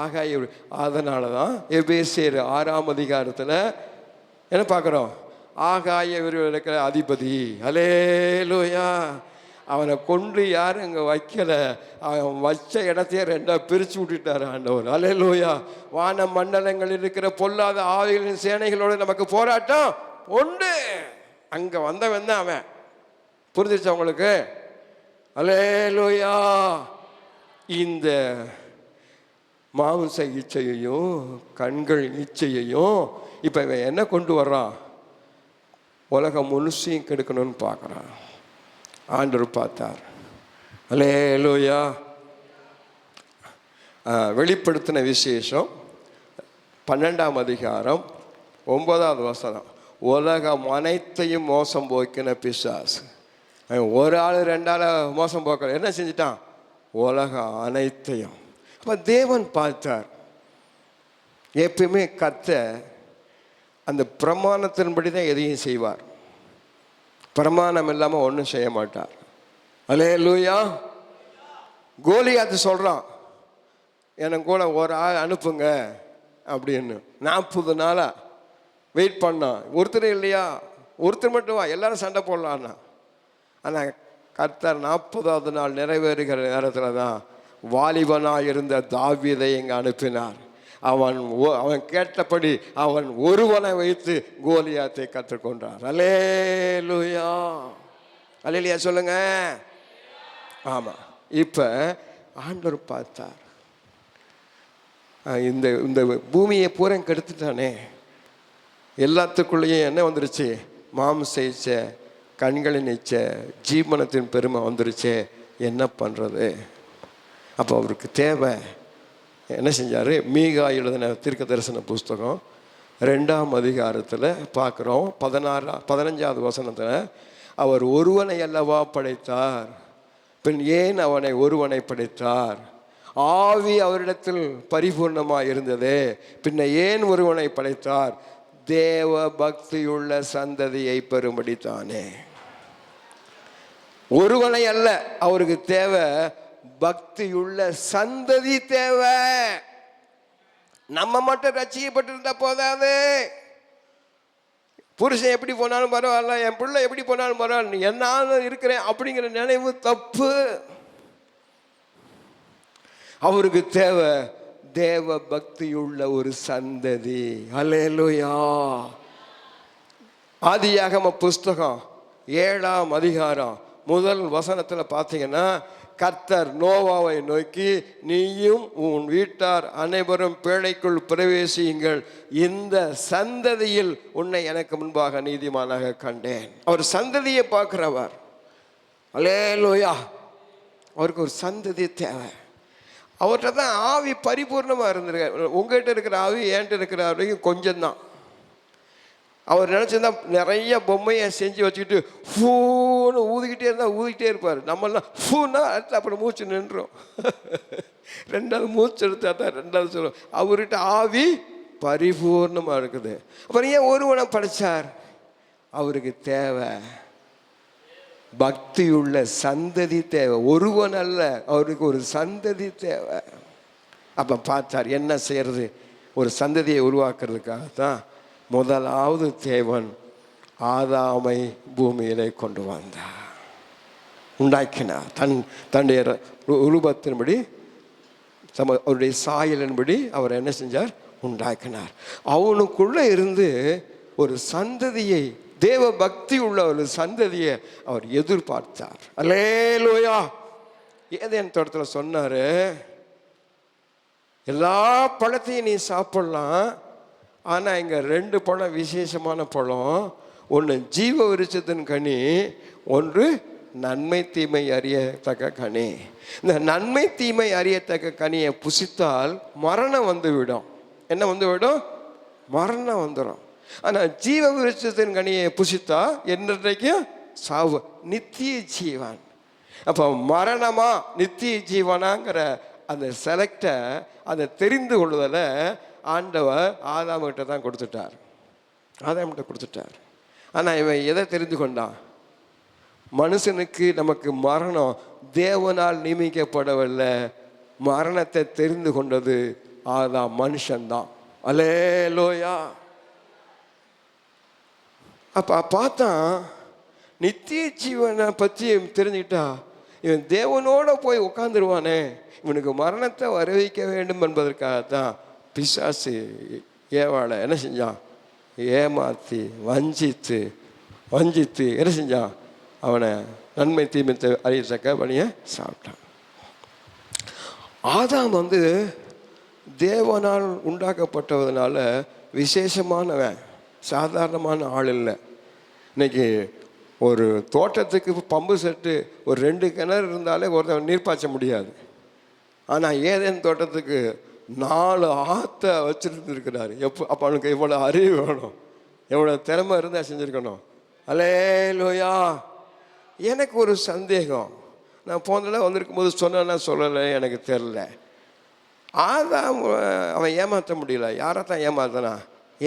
ஆகாய. அதனால தான் எபேசியர் 6ஆம் அதிகாரத்தில் என்ன பார்க்குறோம்? ஆகாய விரிவில் இருக்கிற அதிபதி. அல்லேலூயா. அவனை கொண்டு யாரும் இங்கே வைக்கலை. அவன் வச்ச இடத்தையே 2ஆ பிரித்து விட்டுட்டார் ஆண்டவர். அல்லேலூயா. வான மண்டலங்கள் இருக்கிற பொல்லாத ஆவிகளின் சேனைகளோடு நமக்கு போராட்டம் உண்டு. அங்கே வந்தவன் தான் அவன். புரிஞ்சிருச்சு அவங்களுக்கு? அல்லேலூயா. இந்த மாம்ச இச்சையையும் கண்கள் இச்சையையும் இப்போ இவன் என்ன கொண்டு வர்றான்? உலகம் முழுசையும் கெடுக்கணும்னு பார்க்குறான். ஆண்டவர் பார்த்தார். அல்லேலூயா. வெளிப்படுத்தின விசேஷம் 12ஆம் அதிகாரம் 9வது வசனம். உலகம் அனைத்தையும் மோசம் போக்கின பிசாசு. ஒரு ஆள் 2 ஆள் மோசம் போக்கல. என்ன செஞ்சிட்டான்? உலகம் அனைத்தையும். அப்போ தேவன் பார்த்தார். எப்பயுமே கர்த்தர் அந்த பிரமாணத்தின்படி தான் எதையும் செய்வார். பிரமாணம் இல்லாமல் ஒன்றும் செய்ய மாட்டார். அல்லேலூயா. கோலியாத்து சொல்கிறான், எனக்கு கூட ஒரு ஆள் அனுப்புங்க அப்படின்னு. 40 நாளாக வெயிட் பண்ணான். ஒருத்தர் இல்லையா, ஒருத்தர் மட்டும் வா, எல்லாரும் சண்டை போடலான்னா. ஆனால் கர்த்தர் 40வது நாள் நிறைவேறுகிற நேரத்தில் தான் வாலிபனாக இருந்த தாவீதை இங்கே அனுப்பினார். அவன் கேட்டபடி அவன் ஒருவனை வைத்து கோலியாத்தை கற்றுக்கொண்டார். அல்லேலூயா. அல்லேலூயா சொல்லுங்க. ஆமாம். இப்போ ஆண்டவர் பார்த்தார், இந்த இந்த பூமியை பூரா கெடுத்துட்டானே, எல்லாத்துக்குள்ளேயும் என்ன வந்துருச்சு, மாம்ச இச்சை, கண்களின் இச்சை, ஜீவனத்தின் பெருமை வந்துருச்சு, என்ன பண்ணுறது? அப்போ அவருக்கு தேவை என்ன செஞ்சார்? மீகா எழுதின தீர்க்க தரிசன புஸ்தகம் 2ஆம் அதிகாரத்தில் பார்க்குறோம். 15வது வசனத்தில், அவர் ஒருவனை அல்லவா படைத்தார், பின் ஏன் அவனை ஒருவனை படைத்தார்? ஆவி அவரிடத்தில் பரிபூர்ணமாக இருந்ததே, பின்ன ஏன் ஒருவனை படைத்தார்? தேவ பக்தியுள்ள சந்ததியை பெறும்படித்தானே. ஒருவனை அல்ல, அவருக்கு தேவை பக்தியுள்ள சந்ததி தேவை. நம்ம மட்டும் ரட்சிக்கப்பட்டிருந்தா போதாது. புருஷன் எப்படி போனாலும் பரவாயில்ல, என் பிள்ளை எப்படி போனாலும் பரவாயில்ல, என்னாலும் இருக்கிறேன் அப்படிங்கிற நினைவு தப்பு. அவருக்கு தேவை தேவ பக்தியுள்ள ஒரு சந்ததி. அல்லேலூயா. ஆதியாகம புஸ்தகம் 7ஆம் அதிகாரம் 1 வசனத்தில் பார்த்தீங்கன்னா, கர்த்தர் நோவாவை நோக்கி, நீயும் உன் வீட்டார் அனைவரும் பேழைக்குள் பிரவேசியுங்கள், இந்த சந்ததியில் உன்னை எனக்கு முன்பாக நீதிமானாக கண்டேன். அவர் சந்ததியை பார்க்கிறவர். அல்லேலூயா. அவருக்கு ஒரு சந்ததி தேவை. அவர்கிட்ட தான் ஆவி பரிபூர்ணமாக இருந்திருக்காரு. உங்கள்கிட்ட இருக்கிற ஆவி என்கிட்ட இருக்கிற வரைக்கும் கொஞ்சம்தான். அவர் நினச்சிருந்தா நிறைய பொம்மையை செஞ்சு வச்சுக்கிட்டு ஃபூன்னு ஊதிக்கிட்டே இருந்தால் ஊதிக்கிட்டே இருப்பார். நம்மளாம் ஃபூன்னா அடுத்து அப்புறம் மூச்சு நின்றோம். 2வது மூச்சு எடுத்தா தான் 2வது சொல்லுவோம். அவர்கிட்ட ஆவி பரிபூர்ணமாக இருக்குது. அப்புறம் ஏன் ஒருவனை படைச்சார்? அவருக்கு தேவை பக்தியுள்ள சந்ததி தேவை. ஒருவன் அல்ல, அவருக்கு ஒரு சந்ததி தேவை. அப்போ பார்த்தார் என்ன செய்யறது. ஒரு சந்ததியை உருவாக்குறதுக்காகத்தான் முதலாவது தேவன் ஆதாமை பூமியிலே கொண்டு வந்தார், உண்டாக்கினார். தன்னுடைய ரூபத்தின்படி, அவருடைய சாயலின்படி அவர் என்ன செஞ்சார்? உண்டாக்கினார். அவனுக்குள்ளே இருந்து ஒரு சந்ததியை, தேவ பக்தி உள்ள ஒரு சந்ததியை அவர் எதிர்பார்த்தார். அல்லேலூயா. ஏதேன் தோட்டத்தில் சொன்னார், எல்லா பழத்தையும் நீ சாப்பிடலாம், ஆனால் இங்கே 2 பழம் விசேஷமான பழம். ஒன்று ஜீவ விருட்சத்தின் கனி, ஒன்று நன்மை தீமை அறியத்தக்க கனி. இந்த நன்மை தீமை அறியத்தக்க கனியை புசித்தால் மரணம் வந்துவிடும். என்ன வந்துவிடும்? மரணம் வந்துடும். ஆனால் ஜீவ விருட்சத்தின் கனியை புசித்தா என்னைக்கும் சாவு, நித்திய ஜீவன். அப்போ மரணமா நித்திய ஜீவனாங்கிற அந்த செலக்டை, அதை தெரிந்து கொள்வதில் ஆண்டவர் ஆதாம்கிட்ட தான் கொடுத்துட்டார். ஆதாம்கிட்ட கொடுத்துட்டார். ஆனால் இவன் எதை தெரிந்து கொண்டான்? மனுஷனுக்கு நமக்கு மரணம் தேவனால் நியமிக்கப்படவில்லை. மரணத்தை தெரிந்து கொண்டது ஆதாம், மனுஷன்தான். அல்லேலூயா. அப்போ பார்த்தா நித்திய ஜீவனை பற்றி தெரிஞ்சுக்கிட்டா இவன் தேவனோட போய் உட்காந்துருவானே, இவனுக்கு மரணத்தை வரவைக்க வேண்டும் என்பதற்காகத்தான் பிசாசு ஏவாளை என்ன செஞ்சான்? ஏமாற்றி வஞ்சித்து என்ன செஞ்சான்? அவனை நன்மை தீமைத்தை அறியத்தக்க பணியை சாப்பிட்டான். ஆதாம் தேவனால் உண்டாக்கப்பட்டதுனால விசேஷமானவன், சாதாரணமான ஆள் இல்லை. இன்னைக்கு ஒரு தோட்டத்துக்கு பம்பு செட்டு ஒரு 2 கிணறு இருந்தாலே ஒருத்தன் நீர் பாய்ச்ச முடியாது. ஆனால் ஏதேன் தோட்டத்துக்கு 4 ஆற்ற வச்சுருந்துருக்கிறாரு. அப்போ அவனுக்கு எவ்வளோ அறிவு வேணும், எவ்வளோ திறமை இருந்தால் செஞ்சுருக்கணும். அல்லேலூயா. எனக்கு ஒரு சந்தேகம், நான் போனதில் வந்திருக்கும் போது சொன்னேன்னா சொல்லலை எனக்கு தெரில. ஆதாம் அவன் ஏமாற்ற முடியல. யாரை தான் ஏமாத்தினா?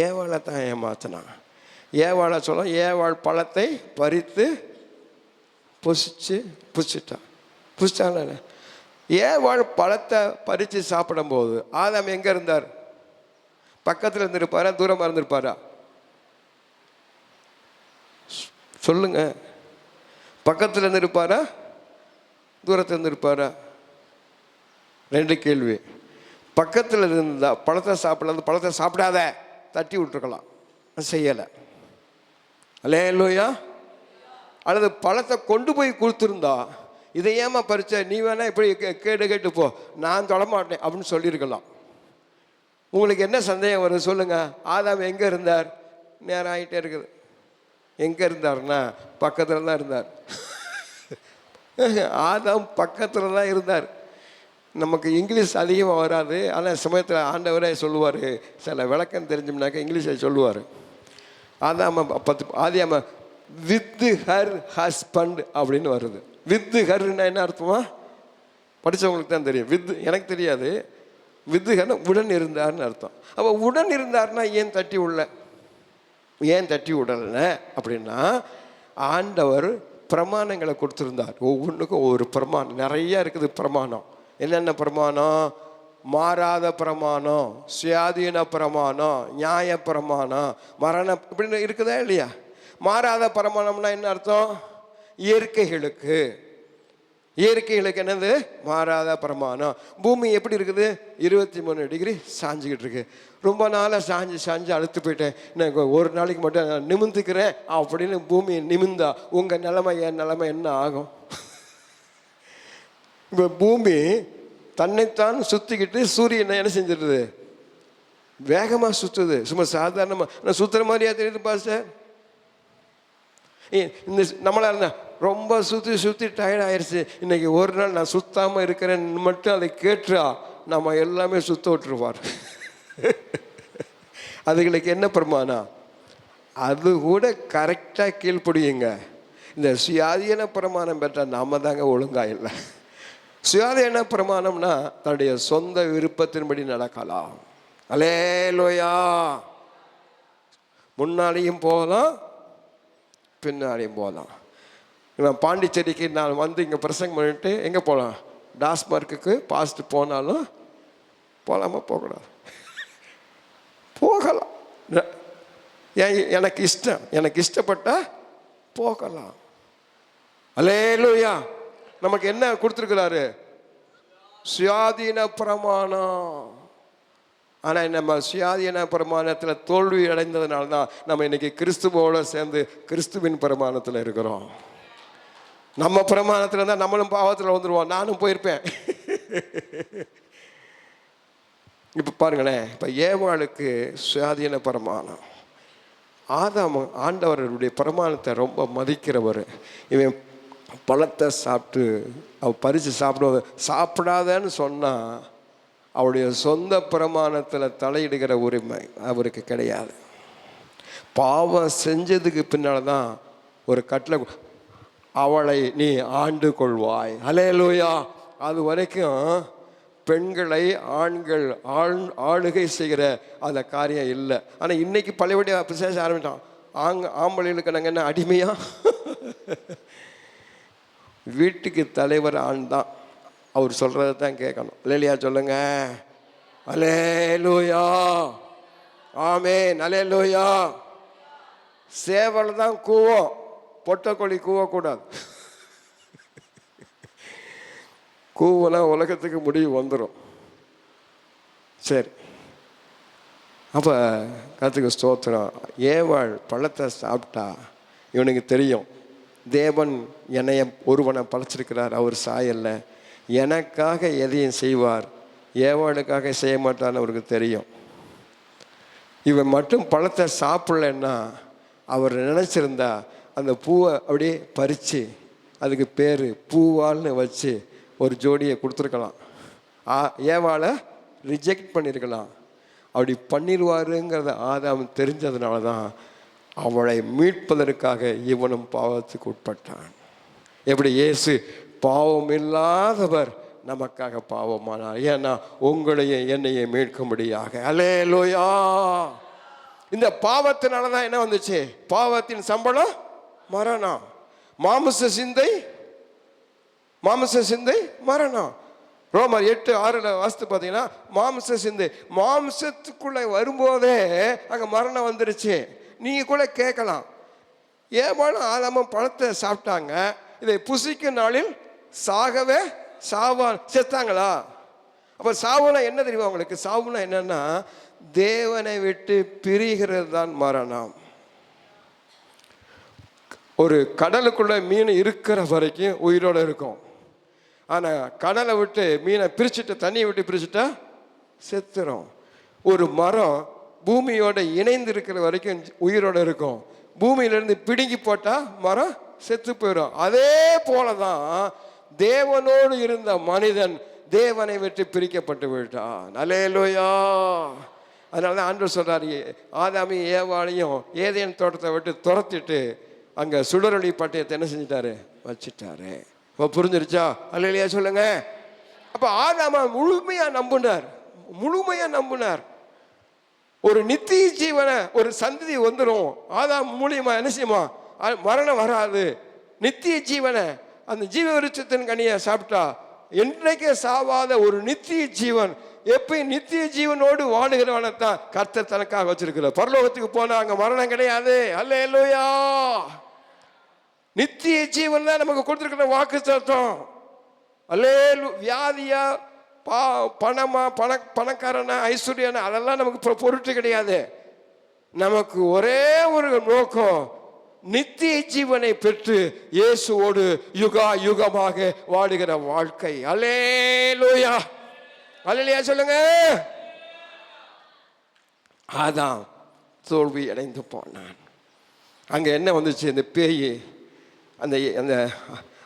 ஏவாளை தான் ஏமாத்தினான். ஏவாளை சொல்ல ஏவாள் பழத்தை பறித்து புசிச்சிட்டான். ஏவாள் பழத்தை பறித்து சாப்பிடும்போது ஆதாம் எங்கே இருந்தார்? பக்கத்தில் இருந்திருப்பாரா, தூரமாக இருந்திருப்பாரா? சொல்லுங்க. பக்கத்தில் இருந்திருப்பாரா, தூரத்தில் இருந்திருப்பாரா? 2 கேள்வி. பக்கத்தில் இருந்தா பழத்தை சாப்பிடலாம், பழத்தை சாப்பிடாத தட்டி விட்டுருக்கலாம், செய்யலை. அல்லேலூயா. அல்லது பழத்தை கொண்டு போய் கொடுத்துருந்தா, இதை ஏமா பறிச்ச, நீ வேணா இப்படி கேட்டு போ, நான் தொடமாட்டேன் அப்படின்னு சொல்லியிருக்கலாம். உங்களுக்கு என்ன சந்தேகம் வருது சொல்லுங்க? ஆதாம் எங்கே இருந்தார்? நேரம் ஆகிட்டே இருக்குது. எங்கே இருந்தார்னா பக்கத்தில் தான் இருந்தார். ஆதாம் பக்கத்தில் தான் இருந்தார். நமக்கு இங்கிலீஷ் அதிகமாக வராது, ஆனால் சமயத்தில் ஆண்டவரே சொல்லுவார், சில விளக்கம் தெரிஞ்சோம்னாக்கா இங்கிலீஷை சொல்லுவார். ஆதியாம வித் ஹர் ஹஸ்பண்ட் அப்படின்னு வருது. வித் ஹர்னா என்ன அர்த்தமா? படித்தவங்களுக்கு தான் தெரியும். எனக்கு தெரியாது. வித் ஹர்னா உடன் இருந்தார்னு அர்த்தம். அப்போ உடன் இருந்தார்னா ஏன் தட்டி விடல அப்படின்னா, ஆண்டவர் பிரமாணங்களை கொடுத்துருந்தார். ஒவ்வொன்றுக்கும் ஒவ்வொரு பிரமாணம் நிறைய இருக்குது. பிரமாணம் என்னென்ன பிரமாணம்? மாறாத பிரமாணம், சுயாதீன பிரமாணம், நியாய பிரமாணம், மரண இப்படின்னு இருக்குதா இல்லையா? மாறாத பிரமாணம்னா என்ன அர்த்தம்? இயற்கைகளுக்கு என்னது? மாறாத பிரமாணம். பூமி எப்படி இருக்குது? 23 டிகிரி சாஞ்சிக்கிட்டு இருக்கு. ரொம்ப நாளாக சாஞ்சு அழுத்து போயிட்டேன், நான் ஒரு நாளைக்கு மட்டும் நான் நிமிந்துக்கிறேன் அப்படின்னு பூமி நிமிந்தா உங்கள் நிலைமை என் நிலைமை என்ன ஆகும்? இப்போ பூமி தன்னைத்தான் சுற்றிக்கிட்டு சூரியனை என்ன செஞ்சிடுது? வேகமாக சுற்றுது. சும்மா சாதாரணமாக நான் சுற்றுற மாதிரியா தெரியுது பாஸ்டர்? இந்த நம்மளா இருந்தா ரொம்ப சுற்றி டயர்ட் ஆயிடுச்சு, இன்னைக்கு ஒரு நாள் நான் சுத்தாமல் இருக்கிறேன்னு மட்டும் அதை கேட்டுறா, நம்ம எல்லாமே சுத்த விட்டுருவார். அதுகளுக்கு என்ன பிரமாணம்? அது கூட கரெக்டாக கீழ்ப்படியுங்க. இந்த சுயாதீன பிரமாணம் பெற்றால் நாம தாங்க ஒழுங்கா இல்லை. சுயாதீன பிரமாணம்னா தன்னுடைய சொந்த விருப்பத்தின்படி நடக்கலாம். அல்லேலூயா. முன்னாடியும் போகலாம், பின்னாடியும் போகலாம். நான் பாண்டிச்சேரிக்கு நான் வந்து இங்கே பிரசங்கம் பண்ணிட்டு எங்கே போகலாம்? டாஸ்மார்க்குக்கு பாஸ்ட் போனாலும் போகலாமா? போகக்கூடாது. போகலாம். எனக்கு இஷ்டப்பட்டா போகலாம். அல்லேலூயா. நமக்கு என்ன கொடுத்துருக்கிறாரு? சுயாதீன பிரமாணம். ஆனால் நம்ம சுயாதீன பிரமாணத்தில் தோல்வி அடைந்ததுனால தான் நம்ம இன்னைக்கு கிறிஸ்துவோட சேர்ந்து கிறிஸ்துவின் பிரமாணத்தில் இருக்கிறோம். நம்ம பிரமாணத்தில் இருந்தால் நம்மளும் பாவத்தில் வந்துடுவோம். நானும் போயிருப்பேன். இப்போ பாருங்களேன், இப்போ ஏவாளுக்கு சுயாதீன பிரமாணம். ஆண்டவருடைய பிரமாணத்தை ரொம்ப மதிக்கிறவர். இவன் பழத்தை சாப்பிட்டு பறித்து சாப்பிடாதன்னு சொன்னால் அவருடைய சொந்த பிரமாணத்தில் தலையிடுகிற உரிமை அவருக்கு கிடையாது. பாவம் செஞ்சதுக்கு பின்னால் தான் ஒரு கட்டளை, அவளை நீ ஆண்டு கொள்வாய். அல்லேலூயா. அது வரைக்கும் பெண்களை ஆண்கள் ஆளுகை செய்கிற அந்த காரியம் இல்லை. ஆனால் இன்னைக்கு பழையபடி பேச ஆரம்பிட்டான். ஆம்பளைகளுக்கு நாங்கள் என்ன அடிமையா? வீட்டுக்கு தலைவர் ஆண் தான், அவர் சொல்கிறத தான் கேட்கணும். இல்லையா? சொல்லுங்க. அல்லேலூயா. ஆமென். அல்லேலூயா. சேவல் தான் கூவோம், பொட்டக்கோழி கூவக்கூடாது. கூவனா உலகத்துக்கு முடிவு வந்துடும். சரி, அப்போ கர்த்தருக்கு ஸ்தோத்திரம். ஏவாள் பழத்தை சாப்பிட்டா இவனுக்கு தெரியும், தேவன் என்னைய ஒருவனை படைச்சிருக்கிறார், அவர் சாயல்ல, எனக்காக எதையும் செய்வார், ஏவாளுக்காக செய்ய மாட்டான்னு அவருக்கு தெரியும். இவன் மட்டும் பழத்தை சாப்பிடலன்னா அவர் நினச்சிருந்தா அந்த பூவை அப்படியே பறித்து அதுக்கு பேர் பூவால்னு வச்சு ஒரு ஜோடியை கொடுத்துருக்கலாம். ஏவாளை ரிஜெக்ட் பண்ணியிருக்கலாம். அப்படி பண்ணிடுவாருங்கிறத ஆதாம் தெரிஞ்சதுனால தான் அவளை மீட்பதற்காக இவனும் பாவத்துக்கு உட்பட்டான். எப்படி இயேசு பாவம் இல்லாதவர் நமக்காக பாவமானார். ஏன்னா உங்களையும் என்னையும் மீட்கும்படியாக. அல்லேலூயா. இந்த பாவத்தினால தான் என்ன வந்துச்சு? பாவத்தின் சம்பளம் மரணம். மாம்ச சிந்தை மரணம். ரோமர் 8:6 வாசித்து பார்த்தீங்கன்னா, மாம்ச சிந்தை, மாம்சத்துக்குள்ள வரும்போதே அங்கே மரணம் வந்துருச்சு. நீங்க கூட கேட்கலாம், ஏமாலும் ஆதாமும் பழத்தை சாப்பிட்டாங்க, இதை புசிக்கும் நாளில் சாகவே செத்தாங்களா? அப்ப சாவுனா என்ன தெரியுமா உங்களுக்கு? சாவுனா என்னன்னா தேவனை விட்டு பிரிகிறது தான் மரணம். ஒரு கடலுக்குள்ள மீன் இருக்கிற வரைக்கும் உயிரோட இருக்கும். ஆனா கடலை விட்டு மீனை பிரிச்சுட்டு, தண்ணியை விட்டு பிரிச்சுட்டா செத்துரும். ஒரு மரம் பூமியோட இணைந்து இருக்கிற வரைக்கும் உயிரோட இருக்கும். பூமியிலிருந்து பிடுங்கி போட்டா மரம் செத்து போயிடும். அதே போலதான் தேவனோடு இருந்த மனிதன் தேவனை விட்டு பிரிக்கப்பட்டு விட்டான். அல்லேலூயா. அதனாலதான் ஆண்டவர் சொல்றாரு, ஆதாமையும் ஏவாளையும் ஏதேன் தோட்டத்தை விட்டு துரத்திட்டு அங்க சுடரொளி பட்டயத்தை என்ன செஞ்சிட்டாரு? வச்சிட்டாரு. இப்போ புரிஞ்சிருச்சா? அல்லேலூயா சொல்லுங்க. அப்ப ஆதாம முழுமையா நம்பினார். ஒரு நித்திய ஜீவனை, ஒரு சந்ததி வந்துடும் ஆதாம் மூலியமா. என்ன செய்யுமா? மரணம் வராது. நித்திய ஜீவனை, அந்த ஜீவ விருட்சத்தின் கனியை சாப்பிட்டா என்றைக்கே சாவாத ஒரு நித்திய ஜீவன், எப்பயும் நித்திய ஜீவனோடு வாழுகிறவனைத்தான் கர்த்தர் தனக்காக வச்சிருக்கிறார். பரலோகத்துக்கு போனா அங்க மரணம் கிடையாது. அல்லேலூயா. நித்திய ஜீவன் தான் நமக்கு கொடுத்திருக்கிற வாக்குத்தத்தம். அல்லேலூயா. வியாதியா, பணமா, பணக்காரனா, ஐஸ்வர்யானா, அதெல்லாம் நமக்கு பொருட்டு கிடையாது. நமக்கு ஒரே ஒரு நோக்கம், நித்திய ஜீவனை பெற்று இயேசுவோடு யுகா யுகமாக வாழுகிற வாழ்க்கை. அல்லேலூயா. அல்லேலூயா சொல்லுங்க. ஆதாம் தோல்வி அடைந்து போனான். அங்க என்ன வந்துச்சு? இந்த பேய் அந்த அந்த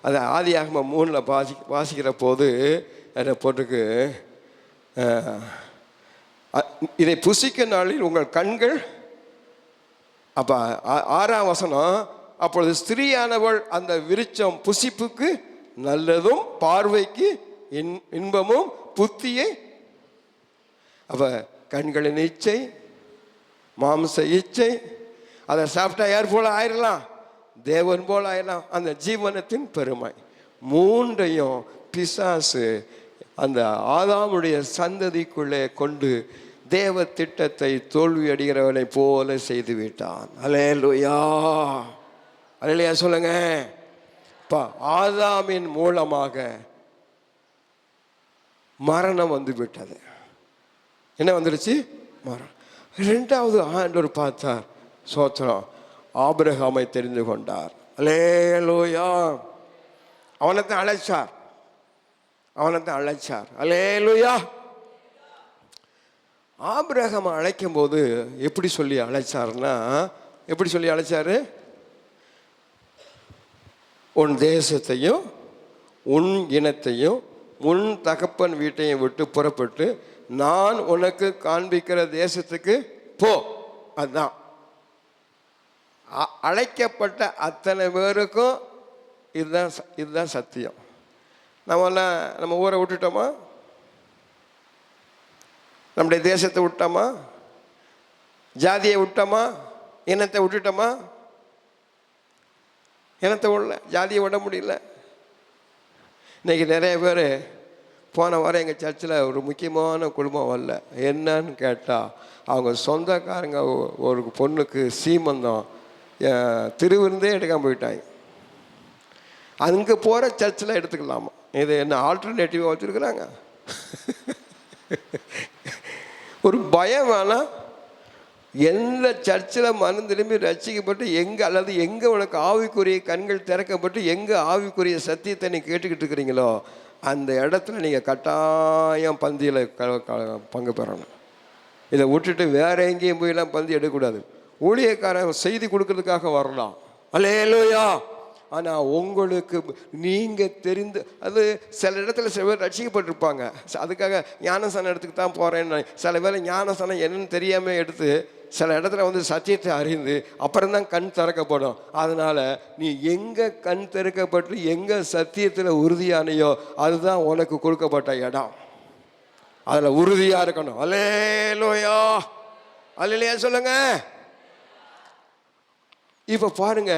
அந்த ஆதியாகமம் 3 வாசிக்கிற போது என்ன போட்டிருக்கு? இதை புசிக்கும் நாளில் உங்கள் கண்கள், அப்ப 6ஆம் வசனம், அப்பொழுது ஸ்திரீயானவள் அந்த விருட்சம் புசிப்புக்கு நல்லதும் பார்வைக்கு இன்பமும் புத்தியை, அப்ப கண்களின் இச்சை, மாம்ச இச்சை, அதை சாப்பிட்டா யார் போல ஆயிடலாம்? தேவன் போல ஆயிடலாம். அந்த ஜீவனத்தின் பெருமை மூன்றையும் பிசாசு அந்த ஆதாமுடைய சந்ததிக்குள்ளே கொண்டு தேவ திட்டத்தை தோல்வி அடைகிறவனை போல செய்து விட்டான். அல்லேலூயா. அல்லேலூயா சொல்லுங்க. ஆதாமின் மூலமாக மரணம் வந்து விட்டது. என்ன வந்துருச்சு? மரணம். 2வது ஆண்டவர் பார்த்தார், சோத்திரம், ஆபிரகாமை தெரிந்து கொண்டார். அல்லேலூயா. அவனைத்தான் அழைச்சார். அல்லேலூயா. ஆபிரகாமை அழைக்கும் போது எப்படி சொல்லி அழைச்சார்னா, எப்படி சொல்லி அழைச்சாரு? உன் தேசத்தையும் உன் இனத்தையும் உன் தகப்பன் வீட்டையும் விட்டு புறப்பட்டு நான் உனக்கு காண்பிக்கிற தேசத்துக்கு போ. அதுதான் அழைக்கப்பட்ட அத்தனை பேருக்கும் இதுதான் சத்தியம். நம்ம ஊரை விட்டுட்டோமா? நம்முடைய தேசத்தை விட்டோமா? ஜாதியை விட்டோமா? இனத்தை விட்டுட்டோமா? இனத்தை விடல, ஜாதியை விட முடியல. இன்னைக்கு நிறைய பேர், போன வாரம் எங்கள் சர்ச்சில் ஒரு முக்கியமான குடும்பம் வரல. என்னன்னு கேட்டால், அவங்க சொந்தக்காரங்க ஒரு பொண்ணுக்கு சீமந்தம் திருவிருந்தே எடுக்காமல் போயிட்டாங்க. அங்கே போகிற சர்ச்சில் எடுத்துக்கலாமா? இது என்ன ஆல்டர்னேட்டிவாக வச்சுருக்குறாங்க? ஒரு பயம் வேணாம். எந்த சர்ச்சில் மனம் திரும்பி ரசிக்கப்பட்டு அல்லது எங்கே உனக்கு ஆவிக்குரிய கண்கள் திறக்கப்பட்டு எங்கே ஆவிக்குரிய சத்தியத்தை நீங்கள் கேட்டுக்கிட்டு இருக்கிறீங்களோ அந்த இடத்துல நீங்கள் கட்டாயம் பந்தியில் பங்கு பெறணும். இதை விட்டுட்டு வேற எங்கேயும் போயெல்லாம் பந்தி எடுக்கக்கூடாது. ஊழியக்காரன் செய்தி கொடுக்கறதுக்காக வரலாம். அல்லேலூயா. ஆனால் உங்களுக்கு நீங்கள் தெரிந்து அது சில இடத்துல சில பேர் ரட்சிக்கப்பட்டிருப்பாங்க. அதுக்காக ஞானஸ்தானம் எடுத்துக்கு தான் போகிறேன்னு சில பேர் ஞானஸ்தானம் என்னன்னு தெரியாமல் எடுத்து சில இடத்துல வந்து சத்தியத்தை அறிந்து அப்புறம்தான் கண் திறக்கப்படும். அதனால் நீ எங்கே கண் திறக்கப்பட்டு எங்கே சத்தியத்தில் உறுதியானையோ அதுதான் உனக்கு கொடுக்கப்பட்ட இடம். அதில் உறுதியாக இருக்கணும். அல்லேலூயா, அல்லேலூயா சொல்லுங்க. இப்போ பாருங்க,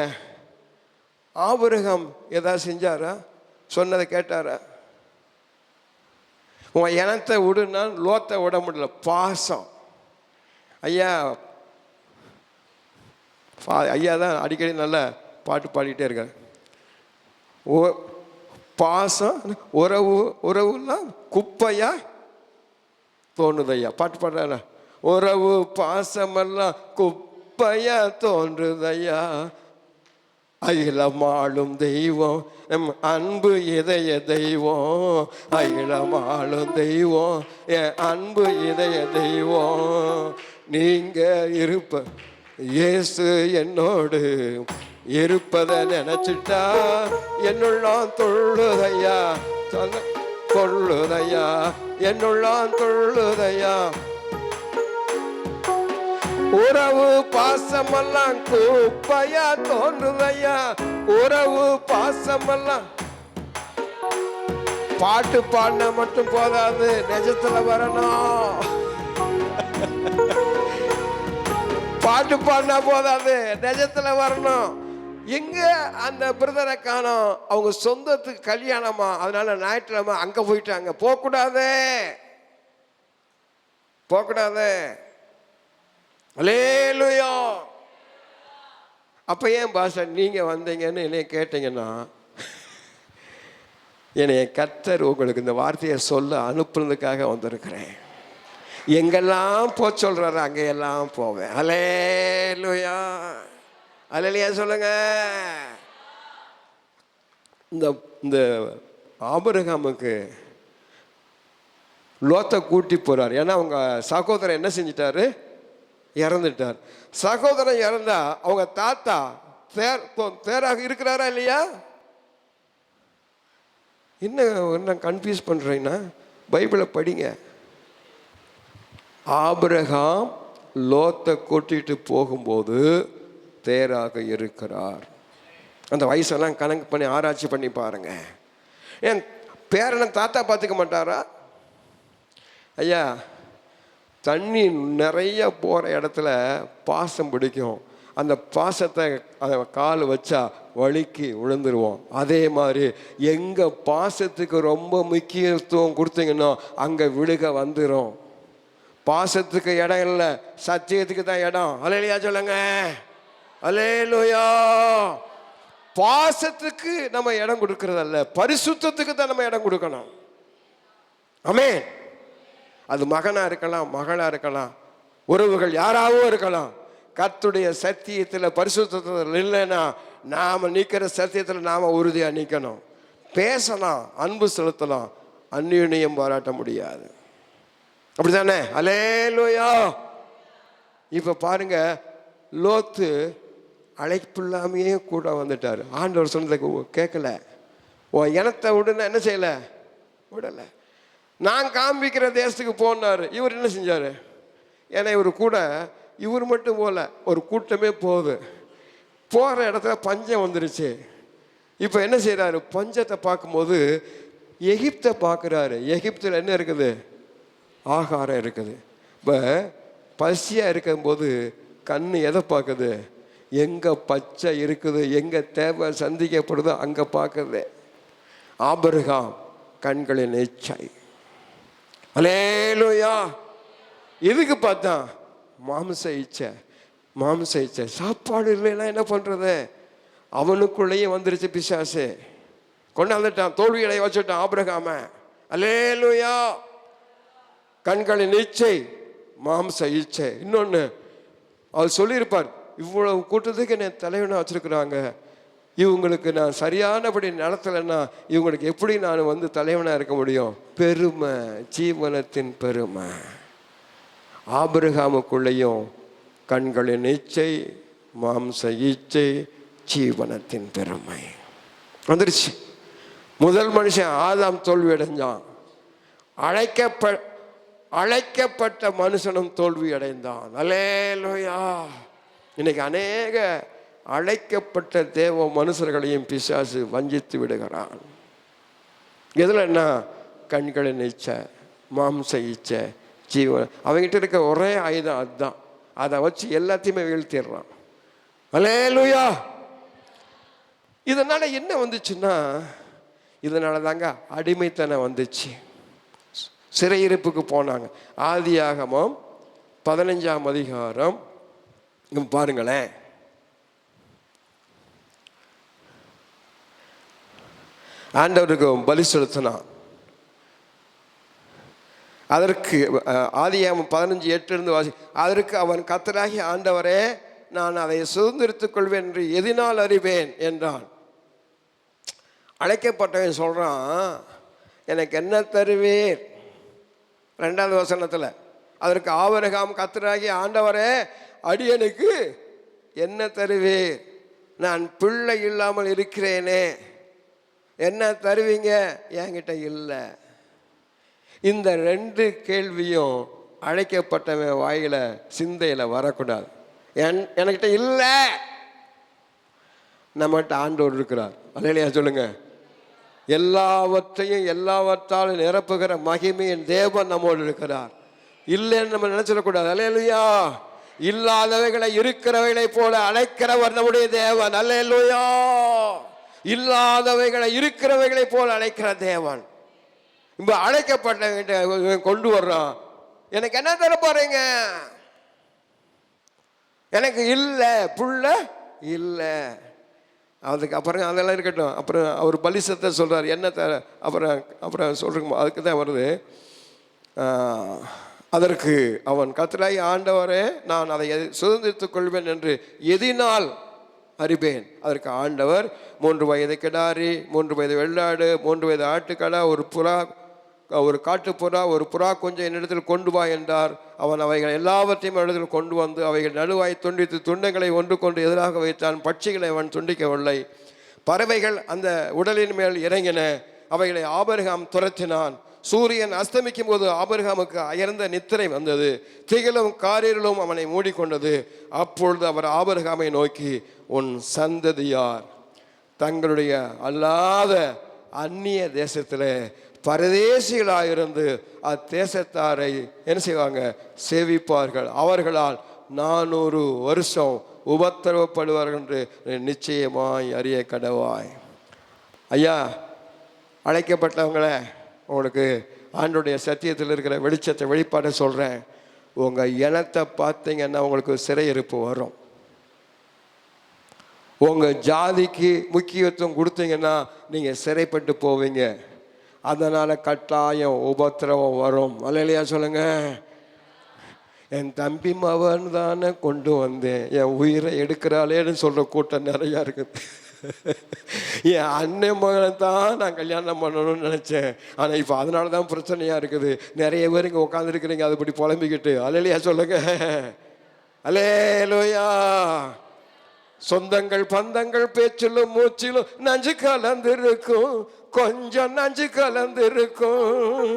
ஆபிரகாம் ஏதாவது செஞ்சாரா? சொன்னதை கேட்டாரா? உன் இனத்தை விடுனா லோத்தை விட முடியல. பாசம். ஐயா தான் அடிக்கடி நல்ல பாட்டு பாடிக்கிட்டே இருக்கார். பாசம் உறவுலாம் குப்பையா தோணுதையா பாட்டு பாடுற. உறவு பாசமெல்லாம் குப்பையா தோன்றுதையா, அகிலமாளும் தெய்வம் எம் அன்பு இதய தெய்வம், அகிலமாளும் தெய்வம் என் அன்பு இதய தெய்வம். நீங்க இருப்ப இயேசு என்னோடு இருப்பதை நினைச்சிட்டா என்னுள்ளாம் தொழுதையா, கொள்ளுதையா, என்னுள்ளாம் தொழுதையா. உறவு பாசமெல்லாம் குப்பையா தோன்றுதையா, உறவு பாசமெல்லாம். பாட்டு பாடினா மட்டும் போதாது, நிஜத்துல வரணும். பாட்டு பாடினா போதாது, நிஜத்துல வரணும். எங்க அந்த பிரதரை காணோம்? அவங்க சொந்தத்துக்கு கல்யாணமா, அதனால ஞாயிற்றுக்கிழமை அங்க போயிட்டாங்க. போகக்கூடாது, போகக்கூடாது. அல்லேலூயா. அப்ப ஏன் பாஸ்டர் நீங்க வந்தீங்கன்னு என்னைய கேட்டீங்கன்னா, என்னைய கர்த்தர் உங்களுக்கு இந்த வார்த்தையை சொல்ல அனுப்புறதுக்காக வந்திருக்கிறேன். எங்கெல்லாம் போ சொல்றாரு அங்கெல்லாம் போவேன். அல்லேலூயா, அல்லேலூயா சொல்லுங்க. இந்த ஆபிரகாமுக்கு லோத்தை கூட்டி போறார். ஏன்னா அவங்க சகோதரன் என்ன செஞ்சிட்டாரு? இறந்துட்டார். சகோதரன் இறந்தா அவங்க தாத்தா தேராக இருக்கிறாரா இல்லையா? என்ன கன்ஃபியூஸ் பண்றீங்கன்னா பைபிளை படிங்க. ஆபிரகாம் லோத்தை கூட்டிட்டு போகும்போது தேராக இருக்கிறார். அந்த வயசெல்லாம் கணக்கு பண்ணி ஆராய்ச்சி பண்ணி பாருங்க. ஏன் பேரனை தாத்தா பார்த்துக்க மாட்டாரா? ஐயா, தண்ணி நிறைய போகிற இடத்துல பாசம் பிடிக்கும். அந்த பாசத்தை கால் வச்சா வழுக்கி விழுந்துருவோம். அதே மாதிரி எங்கள் பாசத்துக்கு ரொம்ப முக்கியத்துவம் கொடுத்தீங்கன்னா அங்கே விழுக வந்துடும். பாசத்துக்கு இடம் இல்லை, சத்தியத்துக்கு தான் இடம். அல்லேலூயா சொல்லுங்க. அல்லேலூயா. பாசத்துக்கு நம்ம இடம் கொடுக்கறதல்ல, பரிசுத்தத்துக்கு தான் நம்ம இடம் கொடுக்கணும். ஆமென். அது மகனா இருக்கலாம், மகளா இருக்கலாம், உறவுகள் யாராவும் இருக்கலாம். கர்த்தருடைய சத்தியத்தில் பரிசுத்தத்தில் இல்லைன்னா நாம நிற்கிற சத்தியத்தில் நாம உறுதியா நிற்கணும். பேசலாம், அன்பு செலுத்தலாம், அந்நியுன்யம் பாராட்ட முடியாது. அப்படித்தானே? அல்லேலூயா. இப்ப பாருங்க, லோத்து அழைப்பு இல்லாமையே கூட வந்துட்டாரு. ஆண்டவர் சொன்னதை கேட்கல. உன் இனத்தை விடுன்னா என்ன செய்யல? விடலை. நான் காண்பிக்கிற தேசத்துக்கு போனாரு. இவர் என்ன செஞ்சாரு? ஏன்னா இவர் கூட இவர் மட்டும் போல, ஒரு கூட்டமே போகுது. போகிற இடத்துல பஞ்சம் வந்துருச்சு. இப்போ என்ன செய்கிறாரு? பஞ்சத்தை பார்க்கும்போது எகிப்தை பார்க்குறாரு. எகிப்தில் என்ன இருக்குது? ஆகாரம் இருக்குது. இப்போ பசியாக இருக்கும்போது கண் எதை பார்க்குது? எங்கே பச்சை இருக்குது, எங்கே தேவை சந்திக்கப்படுதோ அங்கே பார்க்குது. ஆபிரகாம் கண்களின் இச்சை. அல்லேலூயா. எதுக்கு பார்த்தா? மாம்ச இச்சை. மாம்ச இச்சை. சாப்பாடு இல்லைன்னா என்ன பண்ணுறது? அவனுக்குள்ளேயே வந்துருச்சு பிசாசு. கொண்டாந்துட்டான், தோல்விகளை வச்சுட்டான் ஆபிரகாம. அல்லேலூயா. கண்களின் இச்சை, மாம்ச இச்சை. இன்னொன்று அவர் சொல்லியிருப்பார், இவ்வளவு கூட்டத்துக்கு என்னை தலைவனாக வச்சிருக்கிறாங்க, இவங்களுக்கு நான் சரியானபடி நடத்தலைன்னா இவங்களுக்கு எப்படி நான் வந்து தலைவனாக இருக்க முடியும்? பெருமை, ஜீவனத்தின் பெருமை. ஆபிரகாமுக்குள்ளேயும் கண்களின் இச்சை, மாம்ச இச்சை, ஜீவனத்தின் பெருமை. வந்துருச்சு. முதல் மனுஷன் ஆதாம் தோல்வி அடைஞ்சான். அழைக்கப்பட்ட மனுஷனும் தோல்வி அடைந்தான். அல்லேலூயா. இன்னைக்கு அநேக அழைக்கப்பட்ட தேவ மனுஷர்களையும் பிசாசு வஞ்சித்து விடுகிறான். எதில் என்ன? கண்களின் இச்சை, மாம்ச இச்சை, ஜீவன். அவங்ககிட்ட இருக்க ஒரே ஆயுதம் அதுதான். அதை வச்சு எல்லாத்தையுமே வீழ்த்திடுறான். அல்லேலூயா. இதனால என்ன வந்துச்சுன்னா, இதனால தாங்க அடிமைத்தனம் வந்துச்சு. சிறையிருப்புக்கு போனாங்க. ஆதியாகமம் 15ஆம் அதிகாரம் பாருங்களேன். ஆண்டவருக்கு பலி செலுத்தினான். அதற்கு ஆதியாகமம் 15:8 வாசி. அதற்கு அவன், கர்த்தராகி ஆண்டவரே, நான் அதை சுதந்திரித்துக் கொள்வேன் என்று எதினால் அறிவேன் என்றான். அழைக்கப்பட்டவன் சொல்றான், எனக்கு என்ன தருவீர்? 2வது வசனத்தில் அதற்கு ஆபிரகாம், கர்த்தராகி ஆண்டவரே, அடியனுக்கு என்ன தருவீர்? நான் பிள்ளை இல்லாமல் இருக்கிறேனே, என்ன தருவீங்க? என்கிட்ட இல்லை. இந்த 2 கேள்வியும் அழைக்கப்பட்டவன் வாயில சிந்தையில் வரக்கூடாது. என்கிட்ட இல்லை. நம்மகிட்ட ஆண்டவர் இருக்கிறார். அல்லேலூயா சொல்லுங்க. எல்லாவற்றையும் எல்லாவற்றாலும் நிரப்புகிற மகிமையின் தேவன் நம்மோடு இருக்கிறார். இல்லைன்னு நம்ம நினைச்சிடக்கூடாது. அல்லேலூயா. இல்லாதவைகளை இருக்கிறவைகளை போல அழைக்கிறவர் நம்முடைய தேவன். அல்லேலூயா. இல்லாதவைகளை இருக்கிறவைகளை போல அழைக்கிற தேவன். இப்ப அழைக்கப்பட்ட கொண்டு வர்றான். எனக்கு என்ன தர போறீங்க? எனக்கு இல்லை, புள்ள இல்லை. அதுக்கு அப்புறம் அதெல்லாம் இருக்கட்டும். அப்புறம் அவர் பலிசத்தை சொல்றார். என்ன தர? அப்புறம் சொல்றோம். அதுக்கு தான் வருது. அதற்கு அவன், கர்த்தராகி ஆண்டவரே, நான் அதை சுதந்திரித்துக் கொள்வேன் என்று எதினால் அறிவேன். அதற்கு ஆண்டவர், 3 வயது கிடாரி, 3 வயது வெள்ளாடு, 3 வயது ஆட்டுக்கடா, ஒரு புறா, ஒரு காட்டுப்புறா, ஒரு புறா கொஞ்சம் என்னிடத்தில் கொண்டு வா என்றார். அவன் அவைகள் எல்லாவற்றையும் இடத்தில் கொண்டு வந்து அவைகள் நடுவாய் துண்டித்து துண்டங்களை ஒன்று கொண்டு எதிராக வைத்தான். பட்சிகளை அவன் துண்டிக்கவில்லை. பறவைகள் அந்த உடலின் மேல் இறங்கின. அவைகளை ஆபிரகாம் துரத்தினான். சூரியன் அஸ்தமிக்கும் போது ஆபிரகாமுக்கு அயர்ந்த நித்திரை வந்தது. திகிலும் காரிருளும் அவனை மூடிக்கொண்டது. அப்பொழுது அவர் ஆபிரகாமை நோக்கி, உன் சந்ததியார் தங்களுடைய அல்லாத அந்நிய தேசத்தில் பரதேசிகளாயிருந்து அத்தேசத்தாரை என்ன செய்வாங்க? சேவிப்பார்கள். அவர்களால் 400 வருஷம் உபத்திரவப்படுவார்கள் என்று நிச்சயமாய் அறிய கடவாய். ஐயா, அழைக்கப்பட்டவங்களே, உங்களுக்கு ஆண்டோடைய சத்தியத்தில் இருக்கிற வெளிச்சத்தை வெளிப்பாட சொல்கிறேன். உங்கள் இனத்தை பார்த்தீங்கன்னா உங்களுக்கு சிறையிருப்பு வரும். உங்கள் ஜாதிக்கு முக்கியத்துவம் கொடுத்தீங்கன்னா நீங்கள் சிறைப்பட்டு போவீங்க. அதனால் கட்டாயம் உபத்திரவம் வரும். அல்லேலூயா சொல்லுங்க. என் தம்பி மகன் தானே கொண்டு வந்தேன், என் உயிரை எடுக்கிறாளேன்னு சொல்கிற கூட்டம் நிறையா இருக்குது. என் அண்ணன் மகனை தான் நான் கல்யாணம் பண்ணணும்னு நினச்சேன். ஆனால் இப்போ அதனால தான் பிரச்சனையாக இருக்குது. நிறைய பேர் இங்கே உட்காந்துருக்குறீங்க அதை இப்படி புலம்பிக்கிட்டு. அல்லேலூயா சொல்லுங்க. அல்லேலூயா. சொந்தங்கள் பந்தங்கள் பேச்சிலும் மூச்சிலும் நஞ்சு கலந்திருக்கும், கொஞ்சம் நஞ்சு கலந்திருக்கும்.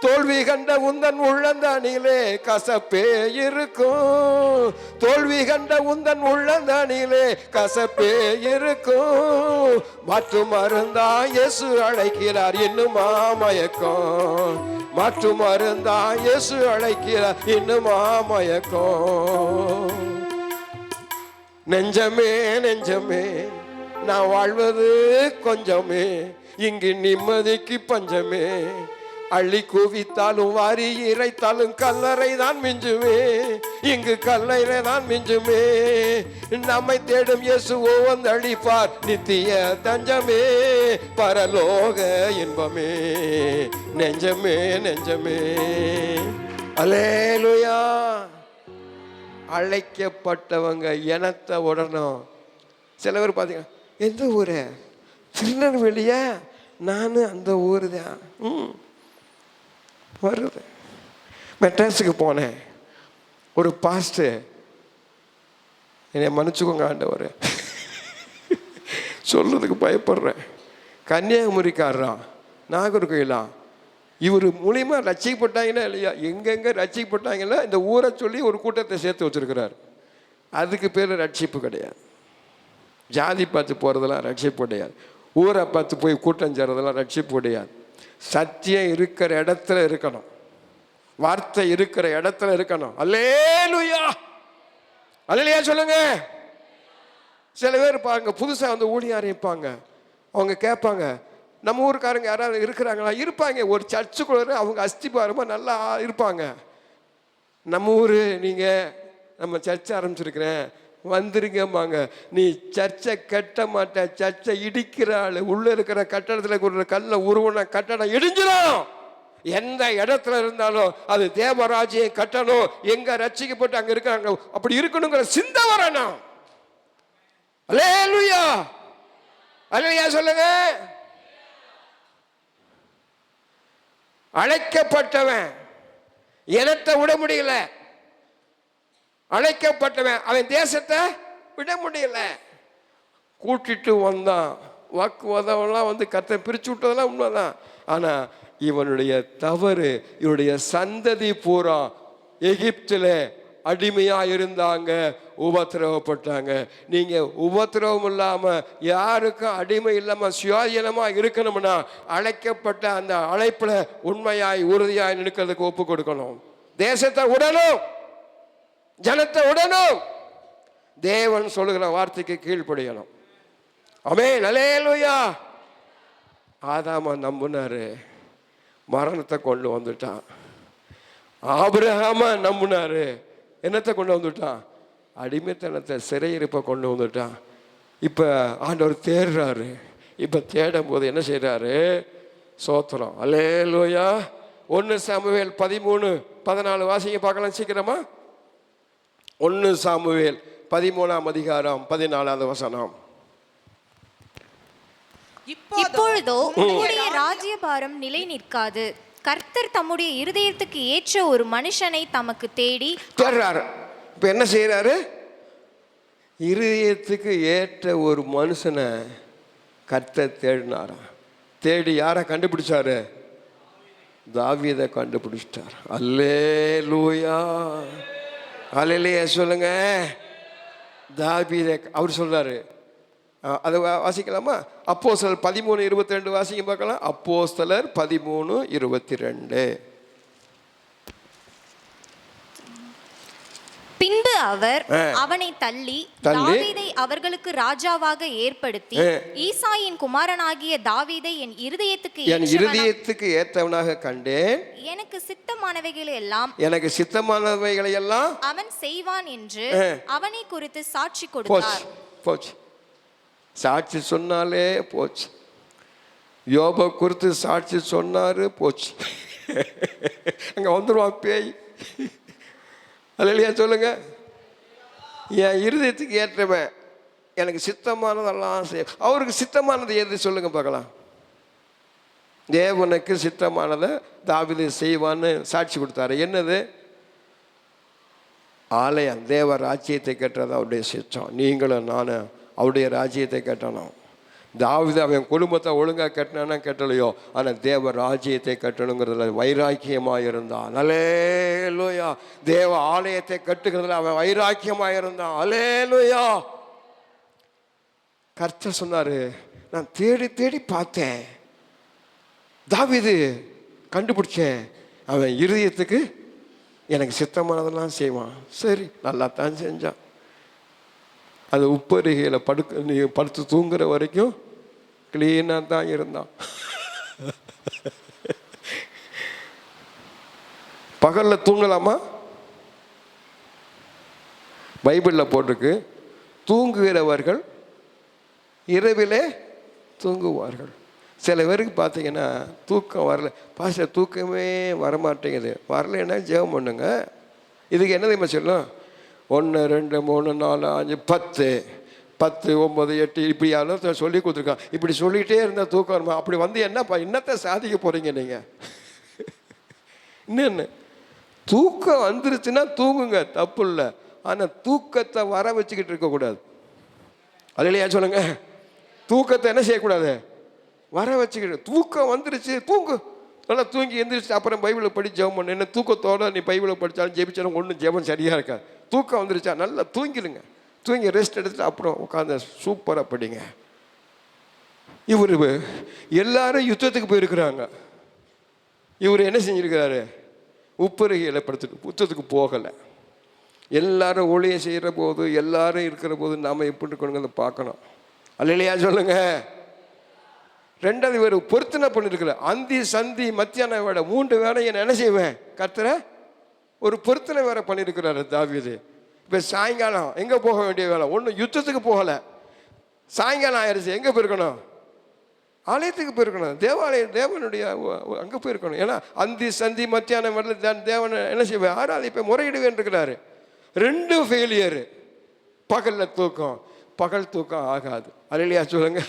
தோல்வி கண்ட உந்தன் உள்ளந்தானிலே கசப்பே இருக்கும். தோல்வி கண்ட உந்தன் உள்ளந்தானிலே கசப்பே இருக்கும். மாற்று மருந்தா இயேசு அழைக்கிறார் இன்னுமா மயக்கம். மாற்று மருந்தா இயேசு அழைக்கிறார் இன்னுமா மயக்கம். நெஞ்சமே நெஞ்சமே நான் வாழ்வது கொஞ்சமே, இங்கு நிம்மதிக்கு பஞ்சமே. அள்ளி குவித்தாலும் வாரி இறைத்தாலும் கல்லறை தான் மிஞ்சுமே, இங்கு கல்லறை தான் மிஞ்சுமே. நம்மை தேடும் இயேசுவோ வந்தளிப்பார் நித்திய தஞ்சமே, பரலோக இன்பமே. நெஞ்சமே நெஞ்சமே. அல்லேலூயா. அழைக்கப்பட்டவங்க இனத்தை உடனும். சில பேர் பார்த்தீங்க, எந்த ஊர்? திருநெல்வேலியா? நான் அந்த ஊர் தான். வருது. மெட்ராஸுக்கு போனேன். ஒரு பாஸ்டர், என்னை மன்னிச்சுக்கோங்க ஆண்டவர், சொல்றதுக்கு பயப்படுறேன். கன்னியாகுமரிக்காரரா, நாகர்கோயிலா, இவர் மூலியமா ரட்சிக்கப்பட்டாங்கன்னா இல்லையா, எங்கெங்க ரட்சிக்கப்பட்டாங்கன்னா இந்த ஊரை சொல்லி ஒரு கூட்டத்தை சேர்த்து வச்சிருக்கிறார். அதுக்கு பேர் ரட்சிப்பு கிடையாது. ஜாதி பார்த்து போகிறதெல்லாம் ரட்சிப்பு கிடையாது. ஊரை பார்த்து போய் கூட்டம் சேர்றதெல்லாம் ரட்சிப்பு கிடையாது. சத்தியம் இருக்கிற இடத்துல இருக்கணும், வார்த்தை இருக்கிற இடத்துல இருக்கணும். அல்லேலூயா, அல்லேலூயா சொல்லுங்க. சில பேர் பாருங்க, புதுசாக வந்து ஊழியம் ஆரம்பிப்பாங்க. அவங்க கேட்பாங்க, நம்ம ஊருக்காரங்க யாராவது இருக்கிறாங்களா? இருப்பாங்க. ஒரு சர்ச்சுக்குள்ள அவங்க அஸ்திபாரமாக நல்லா இருப்பாங்க. நம்ம ஊர் நீங்கள் நம்ம சர்ச்சை ஆரம்பிச்சிருக்கிறேன் வந்துருங்கம்பாங்க. நீ சர்ச்சை கட்ட மாட்ட, சர்ச்சை இடிக்கிற ஆள். உள்ளே இருக்கிற கட்டடத்தில் ஒரு கல்ல உருவன கட்டடம் இடிஞ்சிடும். எந்த இடத்துல இருந்தாலும் அது தேவராஜ்யம் கட்டணும், எங்க ரட்சிக்கப்பட்டு அங்கே இருக்கிறாங்க அப்படி இருக்கணுங்கிற சிந்தை வரணும். அல்லேலூயா, அல்லேலூயா சொல்லுங்க. அழைக்கப்பட்டவன் இனத்தை விட முடியல, அழைக்கப்பட்டவன் அவன் தேசத்தை விட முடியல. கூட்டிட்டு வந்தான், வாக்குவாதம்லாம் வந்து கத்தை பிரிச்சு விட்டதெல்லாம் உண்மைதான். ஆனா இவனுடைய தவறு, இவனுடைய சந்ததி பூரா எகிப்தில் அடிமையா இருந்தாங்க, உபத்திரவப்பட்டாங்க. நீங்க உபத்திரவம் இல்லாம யாருக்கும் அடிமை இல்லாம சுயாதீனமா இருக்கணும்னா அழைக்கப்பட்ட அந்த அழைப்புல உண்மையாய் உறுதியாய் நிற்கிறதுக்கு ஒப்பு கொடுக்கணும். தேசத்தை உடனும், ஜனத்தை உடனும், தேவன் சொல்லுகிற வார்த்தைக்கு கீழ்ப்படியணும். ஆமென், அல்லேலூயா. ஆதாம நம்பினாரு, மரணத்தை கொண்டு வந்துட்டான். ஆபிரகாம நம்பினாரு, என்னத்தை கொண்டு வந்துட்டான்? அடிமைத்தனத்தை, சிறையிருப்பை கொண்டு வந்துட்டான். இப்போ ஆண்டவர் தேடுறாரு. இப்போ தேடும் போது என்ன செய்கிறாரு? சோத்திரம், அல்லேலூயா. 1 சாமுவேல் 13-14 வாசிங்க பார்க்கலாம் சீக்கிரமா. 1 சாமுவேல் 13ஆம் அதிகாரம் 14வது வசனம். இப்பொழுதோ உம்முடைய ராஜ்யபாரம் நிலை நிற்காது. கர்த்தர் தம்முடைய இருதயத்துக்கு ஏற்ற ஒரு மனுஷனை தமக்கு தேடுறாரு. இப்ப என்ன செய்யறாரு? இருதயத்துக்கு ஏற்ற ஒரு மனுஷனை கர்த்தர் தேடினாரா. தேடி யாரை கண்டுபிடிச்சாரு? தாவீதை கண்டுபிடிச்சிட்டார். அல்லேலூயா, அல்லேலூயா சொல்லுங்க. தாவீதை அவர் சொல்றாரு. அதை வாசிக்கலாமா? அப்போஸ்தலர் 13:22 வாசிக்க பார்க்கலாம். அப்போஸ்தலர் 13:22. பின்பு அவர் அவனை தள்ளி தாவீதை அவர்களுக்கு ராஜாவாக ஏற்படுத்தி, ஈசாயின் குமாரனாகிய தாவீதை என் இருதயத்துக்கு ஏற்றவனாக கண்டேன். எனக்கு சித்தமானவைகளை எல்லாம் அவன் செய்வான் என்று அவனை குறித்து சாட்சி கொடுத்தார். போச்சு, சாட்சி சொன்னாலே போச்சு. யோபை குறித்து சாட்சி சொன்னாரு, போச்சு. அங்க வந்துருவான் பேய். அல்லேலூயா சொல்லுங்க. என் இருதயத்துக்கு ஏற்றவன் எனக்கு சித்தமானதெல்லாம் செய்ய. அவருக்கு சித்தமானது எது சொல்லுங்க பார்க்கலாம். தேவனுக்கு சித்தமானதை தாவீது செய்வான்னு சாட்சி கொடுத்தாரு. என்னது? ஆலயம், தேவ ராஜ்யத்தை கட்டுறது அவருடைய சித்தம். நீங்களும் நானும் அவருடைய ராஜ்யத்தை கட்டணும். தாவீது அவன் குடும்பத்தை ஒழுங்காக கட்டினானா கட்டலையோ, ஆனால் தேவ ராஜ்யத்தை கட்டணுங்கிறதுல வைராக்கியமாக இருந்தான். அல்லேலூயா. தேவ ஆலயத்தை கட்டுகிறதுல அவன் வைராக்கியமாக இருந்தான். அல்லேலூயா. கர்த்தர் சொன்னாரு, நான் தேடி தேடி பார்த்தேன், தாவீது கண்டுபிடிச்சேன், அவன் இருதயத்துக்கு எனக்கு சித்தமானதெல்லாம் செய்வான். சரி, நல்லா தான் செஞ்சான். அது உப்பருகையில் படுத்து தூங்குற வரைக்கும் கிளீனாக தான் இருந்தான். பகலில் தூங்கலாமா? பைபிளில் போட்டிருக்கு, தூங்குகிறவர்கள் இரவிலே தூங்குவார்கள். சில பேருக்கு பார்த்தீங்கன்னா தூக்கம் வரல. பாஸ்டர் தூக்கமே வரமாட்டேங்குது. வரலைன்னா ஜெபம் பண்ணுங்க. இதுக்கு என்ன தெரியுமா சொல்லும்? 1 2 3 4 5 10 10 9 8 இப்படி யாரும் சொல்லி கொடுத்துருக்கான். இப்படி சொல்லிகிட்டே இருந்தால் தூக்கம் வருமா? அப்படி வந்து என்னத்தை சாதிக்க போகிறீங்க நீங்கள்? இன்னொன்று, தூக்கம் வந்துருச்சுன்னா தூங்குங்க, தப்பு இல்லை. ஆனால் தூக்கத்தை வர வச்சுக்கிட்டு இருக்கக்கூடாது. அது இல்லையா சொல்லுங்க. தூக்கத்தை என்ன செய்யக்கூடாது? வர வச்சுக்கிட்டு தூக்கம் வந்துருச்சு, தூங்கு, நல்லா தூங்கி எந்திரிச்சு அப்புறம் பைபிளை படி ஜெபம் பண்ணு. என்ன தூக்கத்தோடு நீ பைபிளை படித்தாலும் ஜெபிச்சாலும் ஒன்றும் ஜெபம் சரியாக இருக்காது. தூக்கம் வந்துருச்சா நல்லா தூங்கிடுங்க, தூங்கி ரெஸ்ட் எடுத்துட்டு அப்புறம் உட்காந்து சூப்பராக படிங்க. இவர் எல்லாரும் யுத்தத்துக்கு போயிருக்கிறாங்க, இவர் என்ன செஞ்சிருக்கிறாரு? உப்பருகையில் படுத்துட்டு யுத்தத்துக்கு போகலை. எல்லாரும் ஊழியம் செய்கிற போது, எல்லாரும் இருக்கிற போது நாம் எப்படி இருக்கணுங்கிறத பார்க்கணும். அல்லையா சொல்லுங்க. ரெண்டாவது இவர் பொருத்தனை பண்ணிருக்கிற அந்தி சந்தி மத்தியான வேலை 3 வேலையை என்ன செய்வேன்? கர்த்தரை ஒரு பொருத்தனை வேற பண்ணியிருக்கிறாரு தாவீது. இப்போ சாயங்காலம் எங்கே போக வேண்டிய வேலை? ஒன்றும் யுத்தத்துக்கு போகலை, சாயங்காலம் ஆயிடுச்சு, எங்கே போயிருக்கணும்? ஆலயத்துக்கு போயிருக்கணும், தேவாலயம், தேவனுடைய அங்கே போயிருக்கணும். ஏன்னா அந்தி சந்தி மத்தியான வேலை தேவனை என்ன செய்வேன்? ஆராதிப்பை முறையிடுவேன் இருக்கிறாரு. 2 ஃபெயிலியரு. பகலில் தூக்கம், பகல் தூக்கம் ஆகாது. அல்லையா சொல்லுங்க.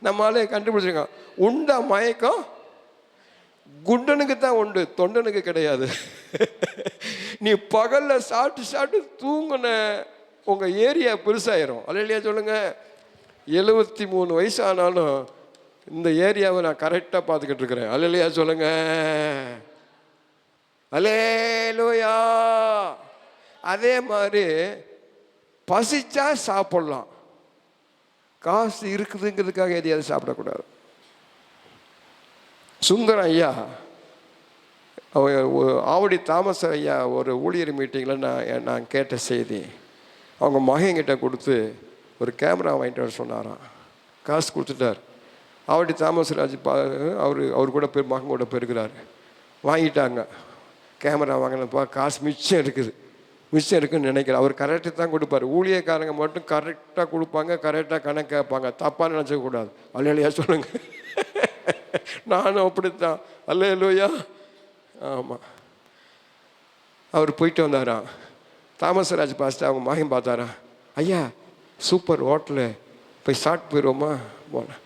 நம்மளால கண்டுபிடிச்சிருக்கோம். உண்டா மயக்கம் குண்டனுக்கு தான் உண்டு, தொண்டனுக்கு கிடையாது. நீ பகலில் சாப்பிட்டு தூங்குன உங்கள் ஏரியா பெருசாயிரும். அல்லையா சொல்லுங்க. 73 வயசு ஆனாலும் இந்த ஏரியாவை நான் கரெக்டாக பார்த்துக்கிட்டு இருக்கிறேன். அல்லையா சொல்லுங்க. அல்லேலூயா. அதே மாதிரி பசிச்சா சாப்பிடலாம், காசு இருக்குதுங்கிறதுக்காக எதையாவது சாப்பிடக்கூடாது. சுந்தரம் ஐயா, ஆவடி தாமஸ் ஐயா ஒரு ஊழியர் மீட்டிங்கில் நான் கேட்ட செய்தி, அவங்க மகன்கிட்ட கொடுத்து ஒரு கேமரா வாங்கிட்டு வர சொன்னாராம். காசு கொடுத்துட்டார். ஆவடி தாமஸ் ராஜ் அவர் கூட மகன் கூட போயிருக்கிறார். வாங்கிட்டாங்க கேமரா. வாங்கினப்பா காசு மிச்சம் இருக்குன்னு நினைக்கிறேன். அவர் கரெக்டாக தான் கொடுப்பார். ஊழியக்காரங்க மட்டும் கரெக்டாக கொடுப்பாங்க, கரெக்டாக கணக்கு கேட்பாங்க. தப்பாக நினச்சக்கூடாது. அல்லையா சொல்லுங்க. நானும் அப்படித்தான். அல்லேலூயா. ஆமாம். அவர் போயிட்டு வந்தாராம். தாமஸ் ராஜ் பாஸ்டர் அவங்க மகன் பார்த்தாரா, ஐயா சூப்பர் ஹோட்டலு, போய் சாப்பிட்டு போயிடுவோமா? போனேன்.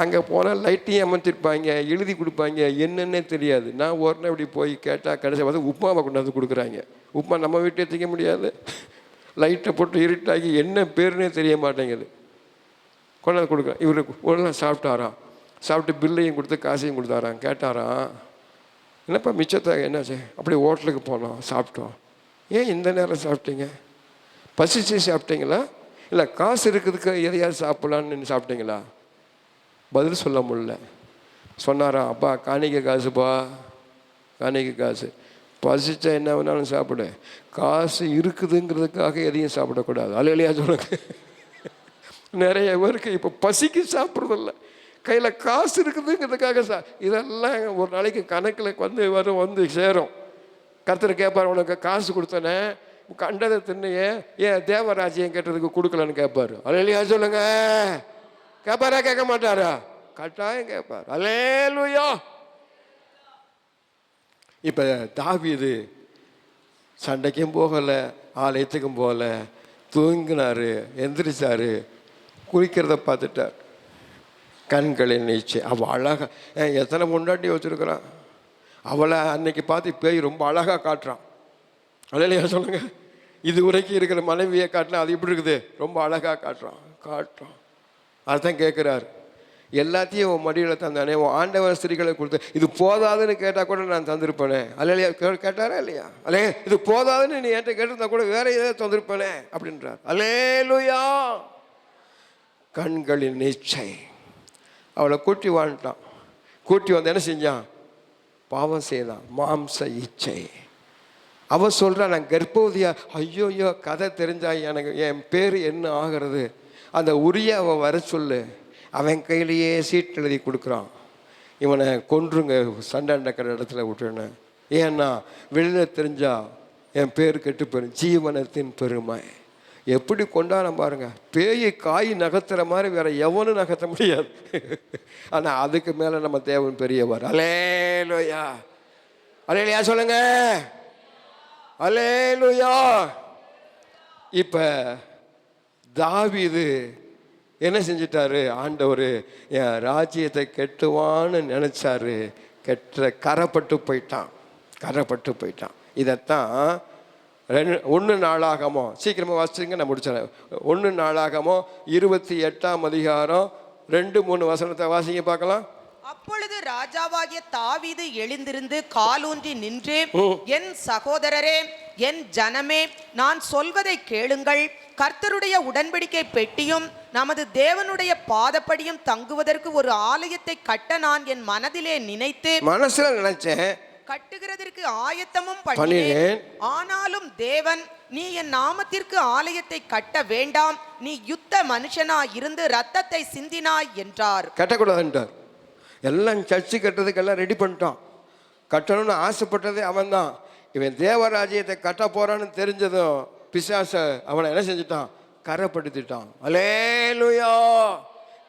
அங்கே போனால் லைட்டையும் அமர்த்திருப்பாங்க, எழுதி கொடுப்பாங்க, என்னென்னே தெரியாது. நான் ஒரு நாள் இப்படி போய் கேட்டால் கடைசி பார்த்து உப்புமாவை கொண்டாந்து கொடுக்குறாங்க. உப்புமா நம்ம வீட்டே திங்க முடியாது, லைட்டை போட்டு இருட்டாக்கி என்ன பேருன்னே தெரிய மாட்டேங்குது, கொண்டாந்து கொடுக்குறேன். இவர் ஒரு நாள் சாப்பிட்டாராம். சாப்பிட்டு பில்லையும் கொடுத்து காசையும் கொடுத்தாராம். கேட்டாராம், என்னப்பா மிச்சத்தை என்னாச்சு? அப்படியே ஹோட்டலுக்கு போனோம், சாப்பிட்டோம். ஏன் இந்த நேரம் சாப்பிட்டீங்க? பசிச்சு சாப்பிட்டீங்களா, இல்லை காசு இருக்கிறதுக்கு எதையாவது சாப்பிட்லான்னு சாப்பிட்டீங்களா? பதில் சொல்ல முடியல. சொன்னாராம், அப்பா காணிக்கை காசுப்பா, காணிக்கை காசு. பசிச்சா என்ன வேணாலும் சாப்பிடு, காசு இருக்குதுங்கிறதுக்காக எதையும் சாப்பிடக்கூடாது. அல்லையா சொல்லுங்க. நிறைய பேருக்கு இப்போ பசிக்கு சாப்பிட்றதில்ல, கையில் காசு இருக்குதுங்கிறதுக்காக இதெல்லாம் ஒரு நாளைக்கு கணக்கில் வந்து சேரும். கர்த்தர் கேட்பார், உனக்கு காசு கொடுத்தனே கண்டதை தின்னையே ஏன் தேவராஜ்யம் கேட்டதுக்கு கொடுக்கலன்னு கேட்பாரு. அல்லையா சொல்லுங்க. கேட்பாரா கேட்க மாட்டாரா? கட்டாயம் கேட்பார். அல்லேலூயா. இப்போ தாவீது சண்டைக்கும் போகலை, ஆலயத்துக்கும் போகல, தூங்கினாரு, எந்திரிச்சாரு, குளிக்கிறத பார்த்துட்டார். கண்களின் நீச்சை. அவள் அழகா, எத்தனை முன்னாடி வச்சுருக்கிறான். அவளை அன்னைக்கு பார்த்து பேய் ரொம்ப அழகாக காட்டுறான். அல்லையா சொல்லுங்க. இது வரைக்கும் இருக்கிற மனைவியை காட்டினா அது எப்படி இருக்குது? ரொம்ப அழகாக காட்டுறான். அதுதான் கேட்குறாரு. எல்லாத்தையும் உன் மடியில் தந்தானே, உன் ஆண்டவர் ஸ்திரீகளை கொடுத்து இது போதாதுன்னு கேட்டால் கூட நான் தந்திருப்பேனே. அல்லையா கேட்டாரா இல்லையா? அல்லே இது போதாதுன்னு நீ என்கிட்ட கேட்டிருந்தா கூட வேற ஏதாவது தந்திருப்பேனே அப்படின்றார். அல்லேலூயா. கண்களின் நீச்சை. அவளை கூட்டி வாழ்ந்துட்டான். கூட்டி வந்து என்ன செஞ்சான்? பாவம் செய்தான். மாம்ச இச்சை. அவன் சொல்கிறான், நான் கர்ப்பவதியா, ஐயோ கதை தெரிஞ்சா எனக்கு என் பேர் என்ன ஆகிறது? அந்த உரிய அவன் வர சொல்லு. அவன் கையிலேயே சீட் எழுதி கொடுக்குறான், இவனை கொன்றுங்க, சண்டை நடக்கிற இடத்துல விட்டுருனேன். ஏன்னா வெளியில் தெரிஞ்சா என் பேர் கெட்டு போயிடும். ஜீவனத்தின் பெருமை. எப்படி கொண்டாட பாருங்க. பேய் காய் நகர்த்துற மாதிரி வேற எவனும் நகர்த்த முடியாது. ஆனால் அதுக்கு மேலே நம்ம தேவன் பெரியவர். அல்லேலூயா. அல்லேலூயா சொல்லுங்க. அல்லேலூயா. இப்போ தாவீது என்ன செஞ்சிட்டாரு? ஆண்டவர் என் ராஜ்யத்தை கெட்டுவான்னு நினச்சாரு. கரைப்பட்டு போயிட்டான். இதைத்தான் 1 நாளாகமோ, சீக்கிரமாக வாசிச்சுங்க, நான் முடிச்சேன். 1 நாளாகமோ 28ஆம் அதிகாரம் 2-3 வசனத்தை வாசிங்க பார்க்கலாம். அப்பொழுது ராஜாவாகிய தாவீது எழுந்திருந்து காலூன்றி நின்று, என் சகோதரரே, என் ஜனமே, நான் சொல்வதை கேளுங்கள். கர்த்தருடைய உடன்படிக்கை பெட்டியும் நமது தேவனுடைய பாதப்படியும் தங்குவதற்கு ஒரு ஆலயத்தை கட்ட நான் என் மனதிலே நினைச்சேன், கட்டுகிறதற்கு ஆயத்தமும் பண்ணினேன். ஆனாலும் தேவன், நீ என் நாமத்திற்கு ஆலயத்தை கட்ட வேண்டாம், நீ யுத்த மனுஷனாய் இருந்து ரத்தத்தை சிந்தினாய் என்றார். கட்டக்கூடாது என்றார். எல்லாம் சர்ச்சு கட்டுறதுக்கெல்லாம் ரெடி பண்ணிட்டான். கட்டணும்னு ஆசைப்பட்டதே அவன் தான். இவன் தேவராஜ்யத்தை கட்ட போறான்னு தெரிஞ்சதும் பிசாச அவனை என்ன செஞ்சுட்டான்? கரைப்படுத்திட்டான். அல்லேலூயா.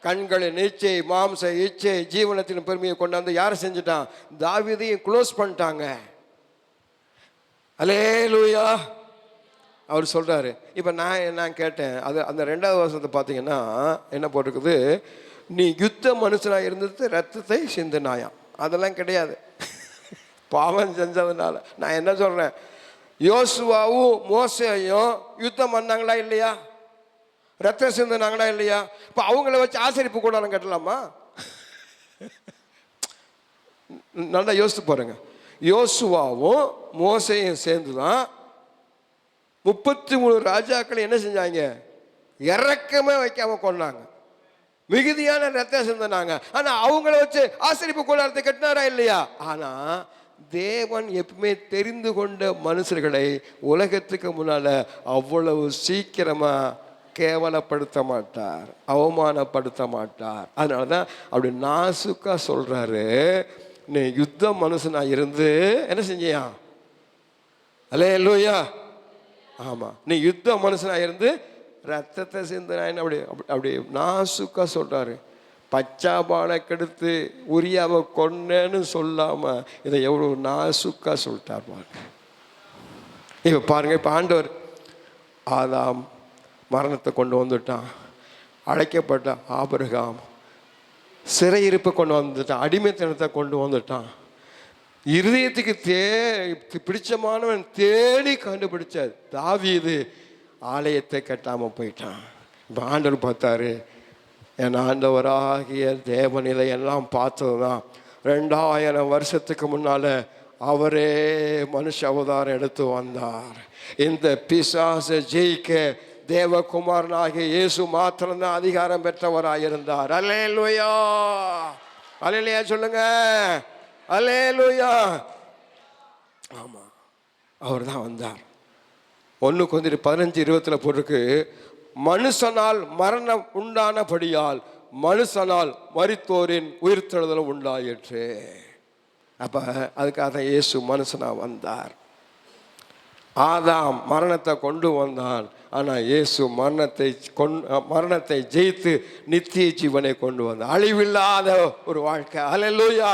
கண்களின் இச்சை, மாம்ச இச்சை, ஜீவனத்தின் பெருமையை கொண்டாந்து யாரை செஞ்சுட்டான்? தாவீதையும் க்ளோஸ் பண்ணிட்டாங்க. அல்லேலூயா. அவர் சொல்றாரு. இப்போ நான் கேட்டேன், அது அந்த 2வது வருஷத்தை பார்த்தீங்கன்னா என்ன போட்டிருக்குது? நீ யுத்த மனுஷனாக இருந்தது ரத்தத்தை சிந்தினாயாம். அதெல்லாம் கிடையாது, பாவம் செஞ்சதுனால. நான் என்ன சொல்றேன், யோசுவாவும் மோசேயும் யுத்தம் பண்ணாங்களா இல்லையா? ரத்தம் சிந்தினாங்களா இல்லையா? இப்போ அவங்கள வச்சு ஆசரிப்பு கூடாரம் கட்டலாமா? நல்லா யோசித்து பாருங்க. யோசுவாவும் மோசையும் சேர்ந்து தான் 33 ராஜாக்களை என்ன செஞ்சாங்க? இறக்கமே வைக்காம கொண்டாங்க. மிகுதியான ரத்தம் சிந்தினாங்க. ஆனா அவங்கள வச்சு ஆசரிப்பு கூடாரத்தை கட்டினாரா இல்லையா? ஆனா தேவன் எப்பவுமே தெரிந்து கொண்ட மனுஷர்களை உலகத்துக்கு முன்னால அவ்வளவு சீக்கிரமா கேவலப்படுத்த மாட்டார், அவமானப்படுத்த மாட்டார். அதனாலதான் அப்படி நாசுக்கா சொல்றாரு, நீ யுத்த மனுஷனா இருந்து என்ன செஞ்சியா? அல்லேலூயா. ஆமா, நீ யுத்த மனுஷனா இருந்து ரத்தத்தை சிந்தினாயின்னு அப்படி அப்படி நாசுக்கா சொல்றாரு. பச்சாபானை கெடுத்து உரியாவை கொன்னேன்னு சொல்லாம இதை எவ்வளவு நாசுக்கா சொல்லிட்டார் பாருங்க. இப்ப பாருங்க, இப்ப ஆண்டவர் ஆதாம் மரணத்தை கொண்டு வந்துட்டான், அழைக்கப்பட்ட ஆபிரகாம் சிறையிருப்பை கொண்டு வந்துட்டான், அடிமைத்தனத்தை கொண்டு வந்துட்டான், இருதயத்துக்கு பிடிச்சமானவன் தேடி கண்டுபிடிச்ச தாவீது ஆலயத்தை கட்டாம போயிட்டான். இப்போ ஆண்டவர் பார்த்தாரு, என் ஆண்டவராகிய தேவன் இதையெல்லாம் பார்த்ததுதான் 2000 வருஷத்துக்கு முன்னால அவரே மனுஷ அவதாரம் எடுத்து வந்தார். இந்த பிசாசை ஜெயிக்க தேவகுமாரனாகிய இயேசு மாத்திரம்தான் அதிகாரம் பெற்றவராயிருந்தார். அல்லேலூயா, அல்லேலூயா சொல்லுங்க, அல்லேலூயா. ஆமா, அவர் தான் வந்தார். 1 கொரிந்தியர் 15:20 போட்டிருக்கு, மனுஷனால் மரணம் உண்டானபடியால் மனுஷனால் மரித்தோரின் உயிர்த்தெழுதலும் உண்டாயிற்று. அப்ப அதுக்காக இயேசு மனுஷனா வந்தார். ஆதாம் மரணத்தை கொண்டு வந்தான், ஆனா இயேசு மரணத்தை ஜெயித்து நித்திய ஜீவனை கொண்டு வந்தார், அழிவில்லாத ஒரு வாழ்க்கை. அல்லேலூயா.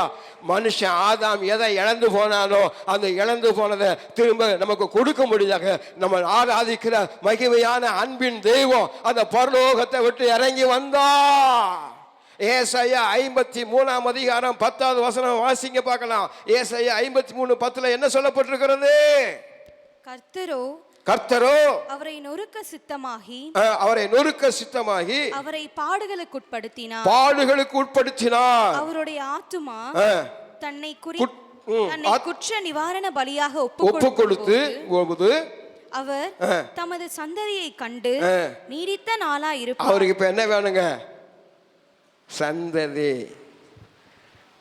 மனுஷன் ஆதாம் எதை இழந்து போனானோ அந்த இழந்து போனதை திரும்ப நமக்கு கொடுக்க முடியாத நம்ம ஆராதிக்கிற மகிமையான அன்பின் தெய்வம் அந்த பரலோகத்தை விட்டு இறங்கி வந்தார். ஏசாயா 53 அதிகாரம் 10வது வசனம் வாசிங்க பார்க்கலாம். ஏசாயா 53:10 என்ன சொல்லப்பட்டிருக்கிறது? கர்த்தரோ அவரை நொறுக்க சித்தமாகி அவரை பாடுகளுக்கு உட்படுத்தினார். அவருடைய ஆத்துமா தன்னை குற்ற நிவாரண பலியாக ஒப்பு கொடுத்து அவர் தமது சந்ததியை கண்டு நீடித்த நாளா இருப்பார். அவருக்கு இப்ப என்ன வேணுங்க? சந்ததி.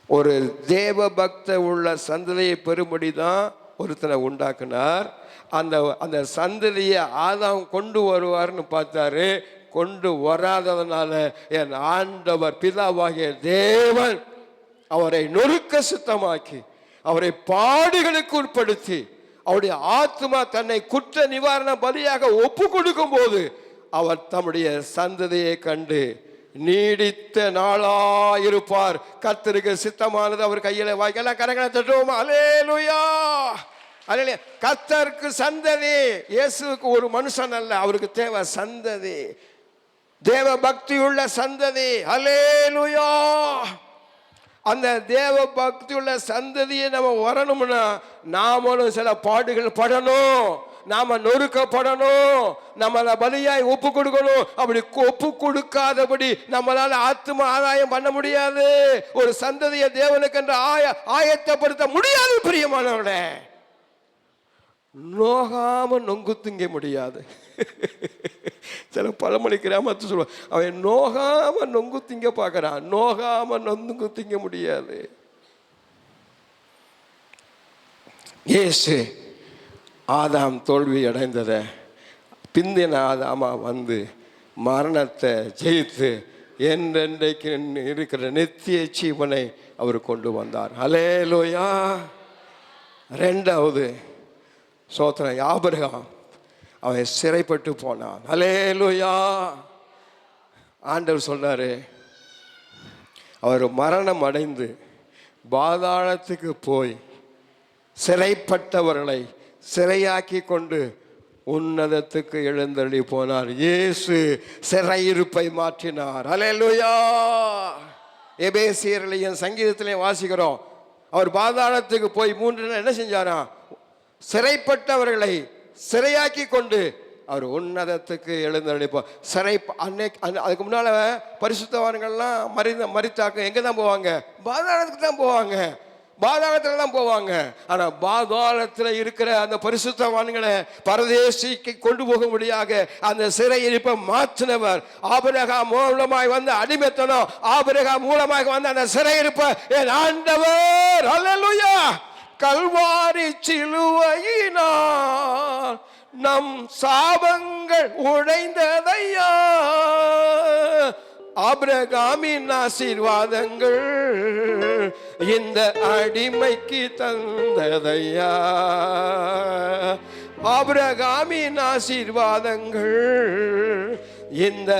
ஒரு தேவ பக்த உள்ள சந்ததியை பெறும்படிதான் ஒருத்தனை உண்டாக்குனார். அந்த சந்ததியை ஆதாம் கொண்டு வருவார்னு பார்த்தாரு, கொண்டு வராததுனால என் ஆண்டவர் பிதாவாகிய தேவன் அவரை நொறுக்க சுத்தமாக்கி அவரை பாடுகளுக்கு உட்படுத்தி அவருடைய ஆத்மா தன்னை குற்ற நிவாரண பலியாக ஒப்பு கொடுக்கும் போது அவர் தம்முடைய சந்ததியை கண்டு நீடித்த நாளாயிருப்பார். கர்த்தருக்கு சித்தமானது அவர் கையில வாய்க்கெல்லாம் கரங்களை தட்டுவோமா? அல்லேலூயா, அல்லேலூயா. கர்த்தருக்கு சந்ததி. இயேசுவுக்கு ஒரு மனுஷன் அல்ல, அவருக்கு தேவை சந்ததி, தேவ பக்தியுள்ள சந்ததி. அல்லேலூயா. அந்த தேவ பக்தியுள்ள சந்ததியை நம்ம வரணும்னா நாமளும் சில பாடுகள் படணும், நாம நொறுக்கப்படணும், நம்மளை பலியாய் ஒப்பு கொடுக்கணும். அப்படி ஒப்பு கொடுக்காதபடி நம்மளால ஆத்தும ஆதாயம் பண்ண முடியாது. ஒரு சந்ததியை தேவனுக்கு என்று ஆயத்தப்படுத்த முடியாது. பிரியமானவர்களே, நோகாம நொங்கு திங்க முடியாது. சில பழமொழி கிராமத்து சொல்லுவான், அவன் நோகாம நொங்கு திங்க பார்க்கறான், நோகாம நொங்கு திங்க முடியாது. இயேசு ஆதாம் தோல்வி அடைந்தத பிந்தின ஆதாமா வந்து மரணத்தை ஜெயித்து என்றென்றைக்கு இருக்கிற நித்திய ஜீவனை அவர் கொண்டு வந்தார். ஹல்லேலூயா. ரெண்டாவது சோத்திரம், ஆபிரகாம் அவன் சிறைப்பட்டு போனான். ஹல்லேலூயா. ஆண்டவர் சொன்னாரு, அவர் மரணம் அடைந்து பாதாளத்துக்கு போய் சிறைப்பட்டவர்களை சிறையாக்கி கொண்டு உன்னதத்துக்கு எழுந்தருளி போனார். இயேசு சிறையிருப்பை மாற்றினார். ஹல்லேலூயா. எபேசியர்லையும் சங்கீதத்திலையும் வாசிக்கிறோம், அவர் பாதாளத்துக்கு போய் 3 நாள் என்ன செஞ்சாரா? சிறைப்பட்டவர்களை சிறையாக்கி கொண்டு அவர் உன்னதத்துக்கு எழுந்தருளிப்போம். சிறை அதுக்கு முன்னால பரிசுத்தவான்கள்லாம் மரித்தாக்க எங்கே தான் போவாங்க? பாதாளத்துக்கு தான் போவாங்க, பாதாளத்தில் தான் போவாங்க. ஆனால் பாதாளத்தில் இருக்கிற அந்த பரிசுத்தவான்களை பரதேசிக்கு கொண்டு போகும்படியாக அந்த சிறையிருப்பை மாற்றினவர். ஆபிரகாம் மூலமாய் வந்த அடிமைத்தனம், ஆபிரகாம் மூலமாக வந்த அந்த சிறையிருப்பை என் ஆண்டவர் ஹல்லேலூயா கல்வாரி சிலுவையினால் நம் சாபங்கள் உடைந்ததையா, ஆபிரகாமின் ஆசீர்வாதங்கள் இந்த அடிமைக்கு தந்ததையா, ஆபிரகாமின் ஆசீர்வாதங்கள் இந்த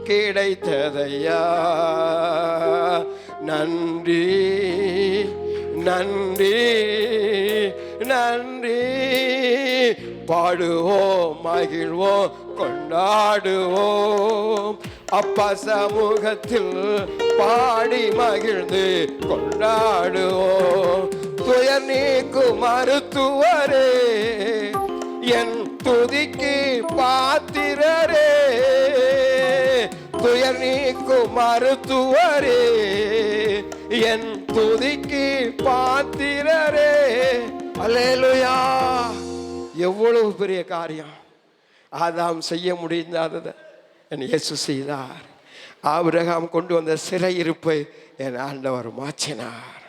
கிடைத்ததையா. நன்றி நன்றி நன்றி, பாடுவோம் மகிழ்வோம் கொண்டாடுவோம், அப்பா சமூகத்தில் பாடி மகிழ்ந்து கொண்டாடுவோம். துயர் நீக்கும் மருத்துவரே, என் துதிக்கு பாத்திரரே, துயர் நீக்கும் மருத்துவரே, என் துதிக்கு பாத்திரரே. அல்லேலூயா. எவ்வளவு பெரிய காரியம் ஆதாம் செய்ய முடியாததை என் இயேசு செய்தார். ஆபிரகாம் கொண்டு வந்த சிறையிருப்பை என் ஆண்டவர் மாற்றினார்.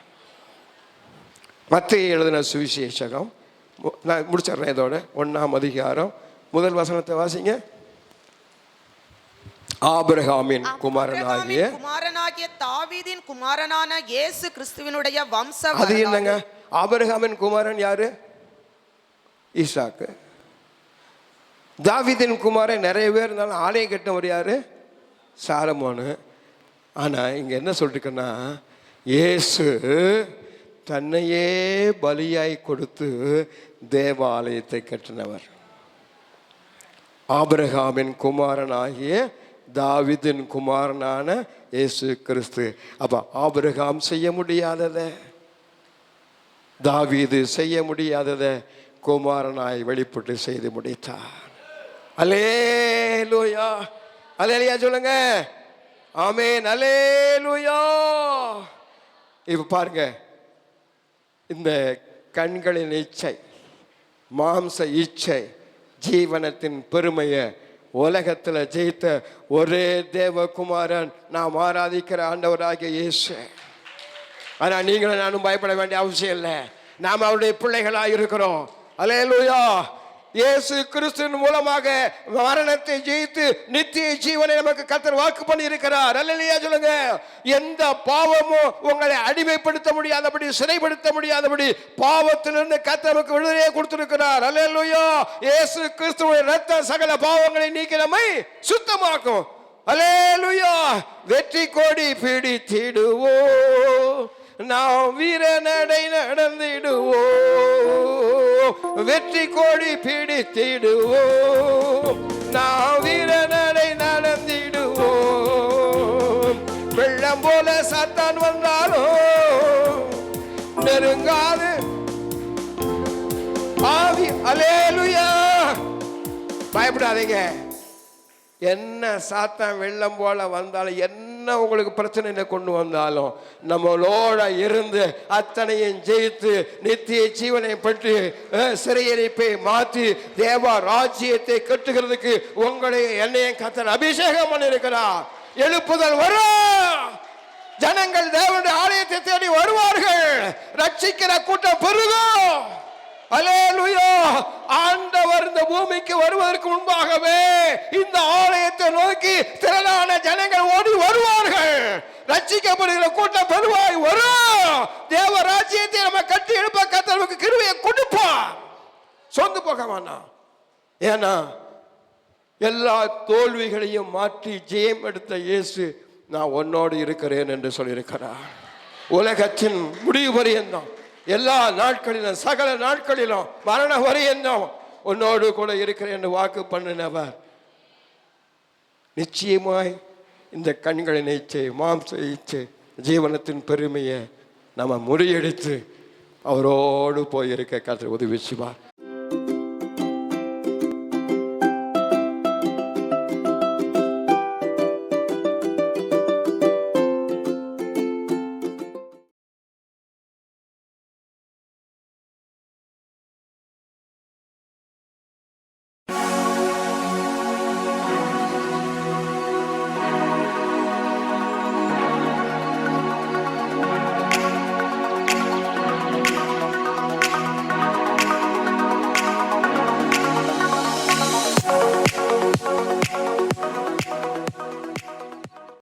மத்தேயு எழுதின சுவிசேஷகம், நான் முடிச்சிடுறேன் இதோட, 1ஆம் அதிகாரம் 1 வசனத்தை வாசிங்க. ஆபிரகாமின் குமாரனாகிய தாவீதின் குமாரனான இயேசு கிறிஸ்துவினுடைய வம்சம். அது என்னங்க? ஆபிரகாமின் குமாரன் யாரு? ஈசாக்கு. தாவீதின் குமாரன் நிறைய பேர் இருந்தாலும் ஆலயம் கட்டினவர் யாரு? சாலமோனு. ஆனா இங்க என்ன சொல்லிருக்குன்னா, இயேசு தன்னையே பலியாய் கொடுத்து தேவாலயத்தை கட்டினவர். ஆபிரகாமின் குமாரனாகிய தாவீதின் குமாரனான இயேசு கிறிஸ்து. அப்ப ஆபிரகாம் செய்ய முடியாததை, தாவீது செய்ய முடியாததை குமாரனாய் வெளிப்பட்டு செய்து முடித்தார். அல்லேலூயா. அல்லேலூயா சொல்லுங்க. ஆமென். அல்லேலூயா. இப்ப பாருங்க, இந்த கண்களின் இச்சை, மாம்ச இச்சை, ஜீவனத்தின் பெருமையை உலகத்தில் ஜெயித்த ஒரே தேவகுமாரன் நாம் ஆராதிக்கிற ஆண்டவராகிய இயேசு. ஆனால் நீங்களும் நானும் பயப்பட வேண்டிய அவசியம் இல்லை. நாம் அவருடைய பிள்ளைகளாக இருக்கிறோம். அல்லேலூயா. இயேசு கிறிஸ்துவின் மூலமாக மரணத்தை ஜெயித்து நித்திய ஜீவனை நமக்கு கர்த்தர் வாக்கு பண்ணி இருக்கிறார். அல்லேலூயா சொல்லுங்க. எந்த பாவமும் உங்களை அடிமைப்படுத்த முடியாதபடி, சிறைப்படுத்த முடியாதபடி பாவத்திலிருந்து கர்த்தர் நமக்கு விடுதலையை கொடுத்திருக்கிறார். அல்லேலூயா. இயேசு கிறிஸ்துவின் இரத்தம் சகல பாவங்களை நீக்கி நம்மை சுத்தமாக்கும். அல்லேலூயா. வெற்றி கொடி பிடித்திடுவோம், நாம் வீர நடை நடந்திடுவோம், வெற்றி கொடி பிடித்திடுவோம், நாம் வீர நடை நடந்திடுவோம். வெள்ளம் போல சாத்தான் வந்தாலும் நெருங்காது, ஆவி அல்லேலூயா. பயப்படாதீங்க. என்ன சாத்தான் வெள்ளம் போல வந்தாலும், என்ன உங்களுக்கு பிரச்சனை கொண்டு வந்தாலும், நம்மளோட இருந்து அத்தனையும் ஜெயித்து நித்திய ஜீவனை பற்றி சிறையிருப்பை மாற்றி தேவ ராஜ்யத்தை கட்டுகிறதுக்கு உங்களை என்னையும் கர்த்தர் அபிஷேகம் பண்ணியிருக்கிறார். எழுப்புதல் வரும். ஜனங்கள் தேவனுடைய ஆலயத்தை தேடி வருவார்கள். ரட்சிக்கிற கூட்டம் பெருகும். அல்லேலூயா. ஆண்டவர் இந்த பூமிக்கு வருவதற்கு முன்பாகவே இந்த ஆலயத்தை நோக்கி திரளான ஜனங்கள் ஓடி வருவார்கள். ரட்சிக்கப்படுகிற கூட்டம் பெருவாய் வரும். தேவ ராஜ்யத்தை நம்ம கட்டி எழுப்ப கர்த்தருக்கு கிருபையை கொடுப்பார். சொந்து போக வேண்டாம். ஏன்னா எல்லா தோல்விகளையும் மாற்றி ஜெயம் எடுத்த இயேசு நான் உன்னோடு இருக்கிறேன் என்று சொல்லியிருக்கிறார். உலகத்தின் முடிவு பரியந்தம், எல்லா நாட்களிலும், சகல நாட்களிலும், மரண வரையந்தம் உன்னோடு கூட இருக்கிறேன் என்று வாக்கு பண்ணினவர் நிச்சயமாய் இந்த கண்களின் இச்சை, மாம்ச இச்சை, ஜீவனத்தின் பெருமையை நம்ம முறியடித்து அவரோடு போயிருக்க கர்த்தர் உதவி செய்வார்.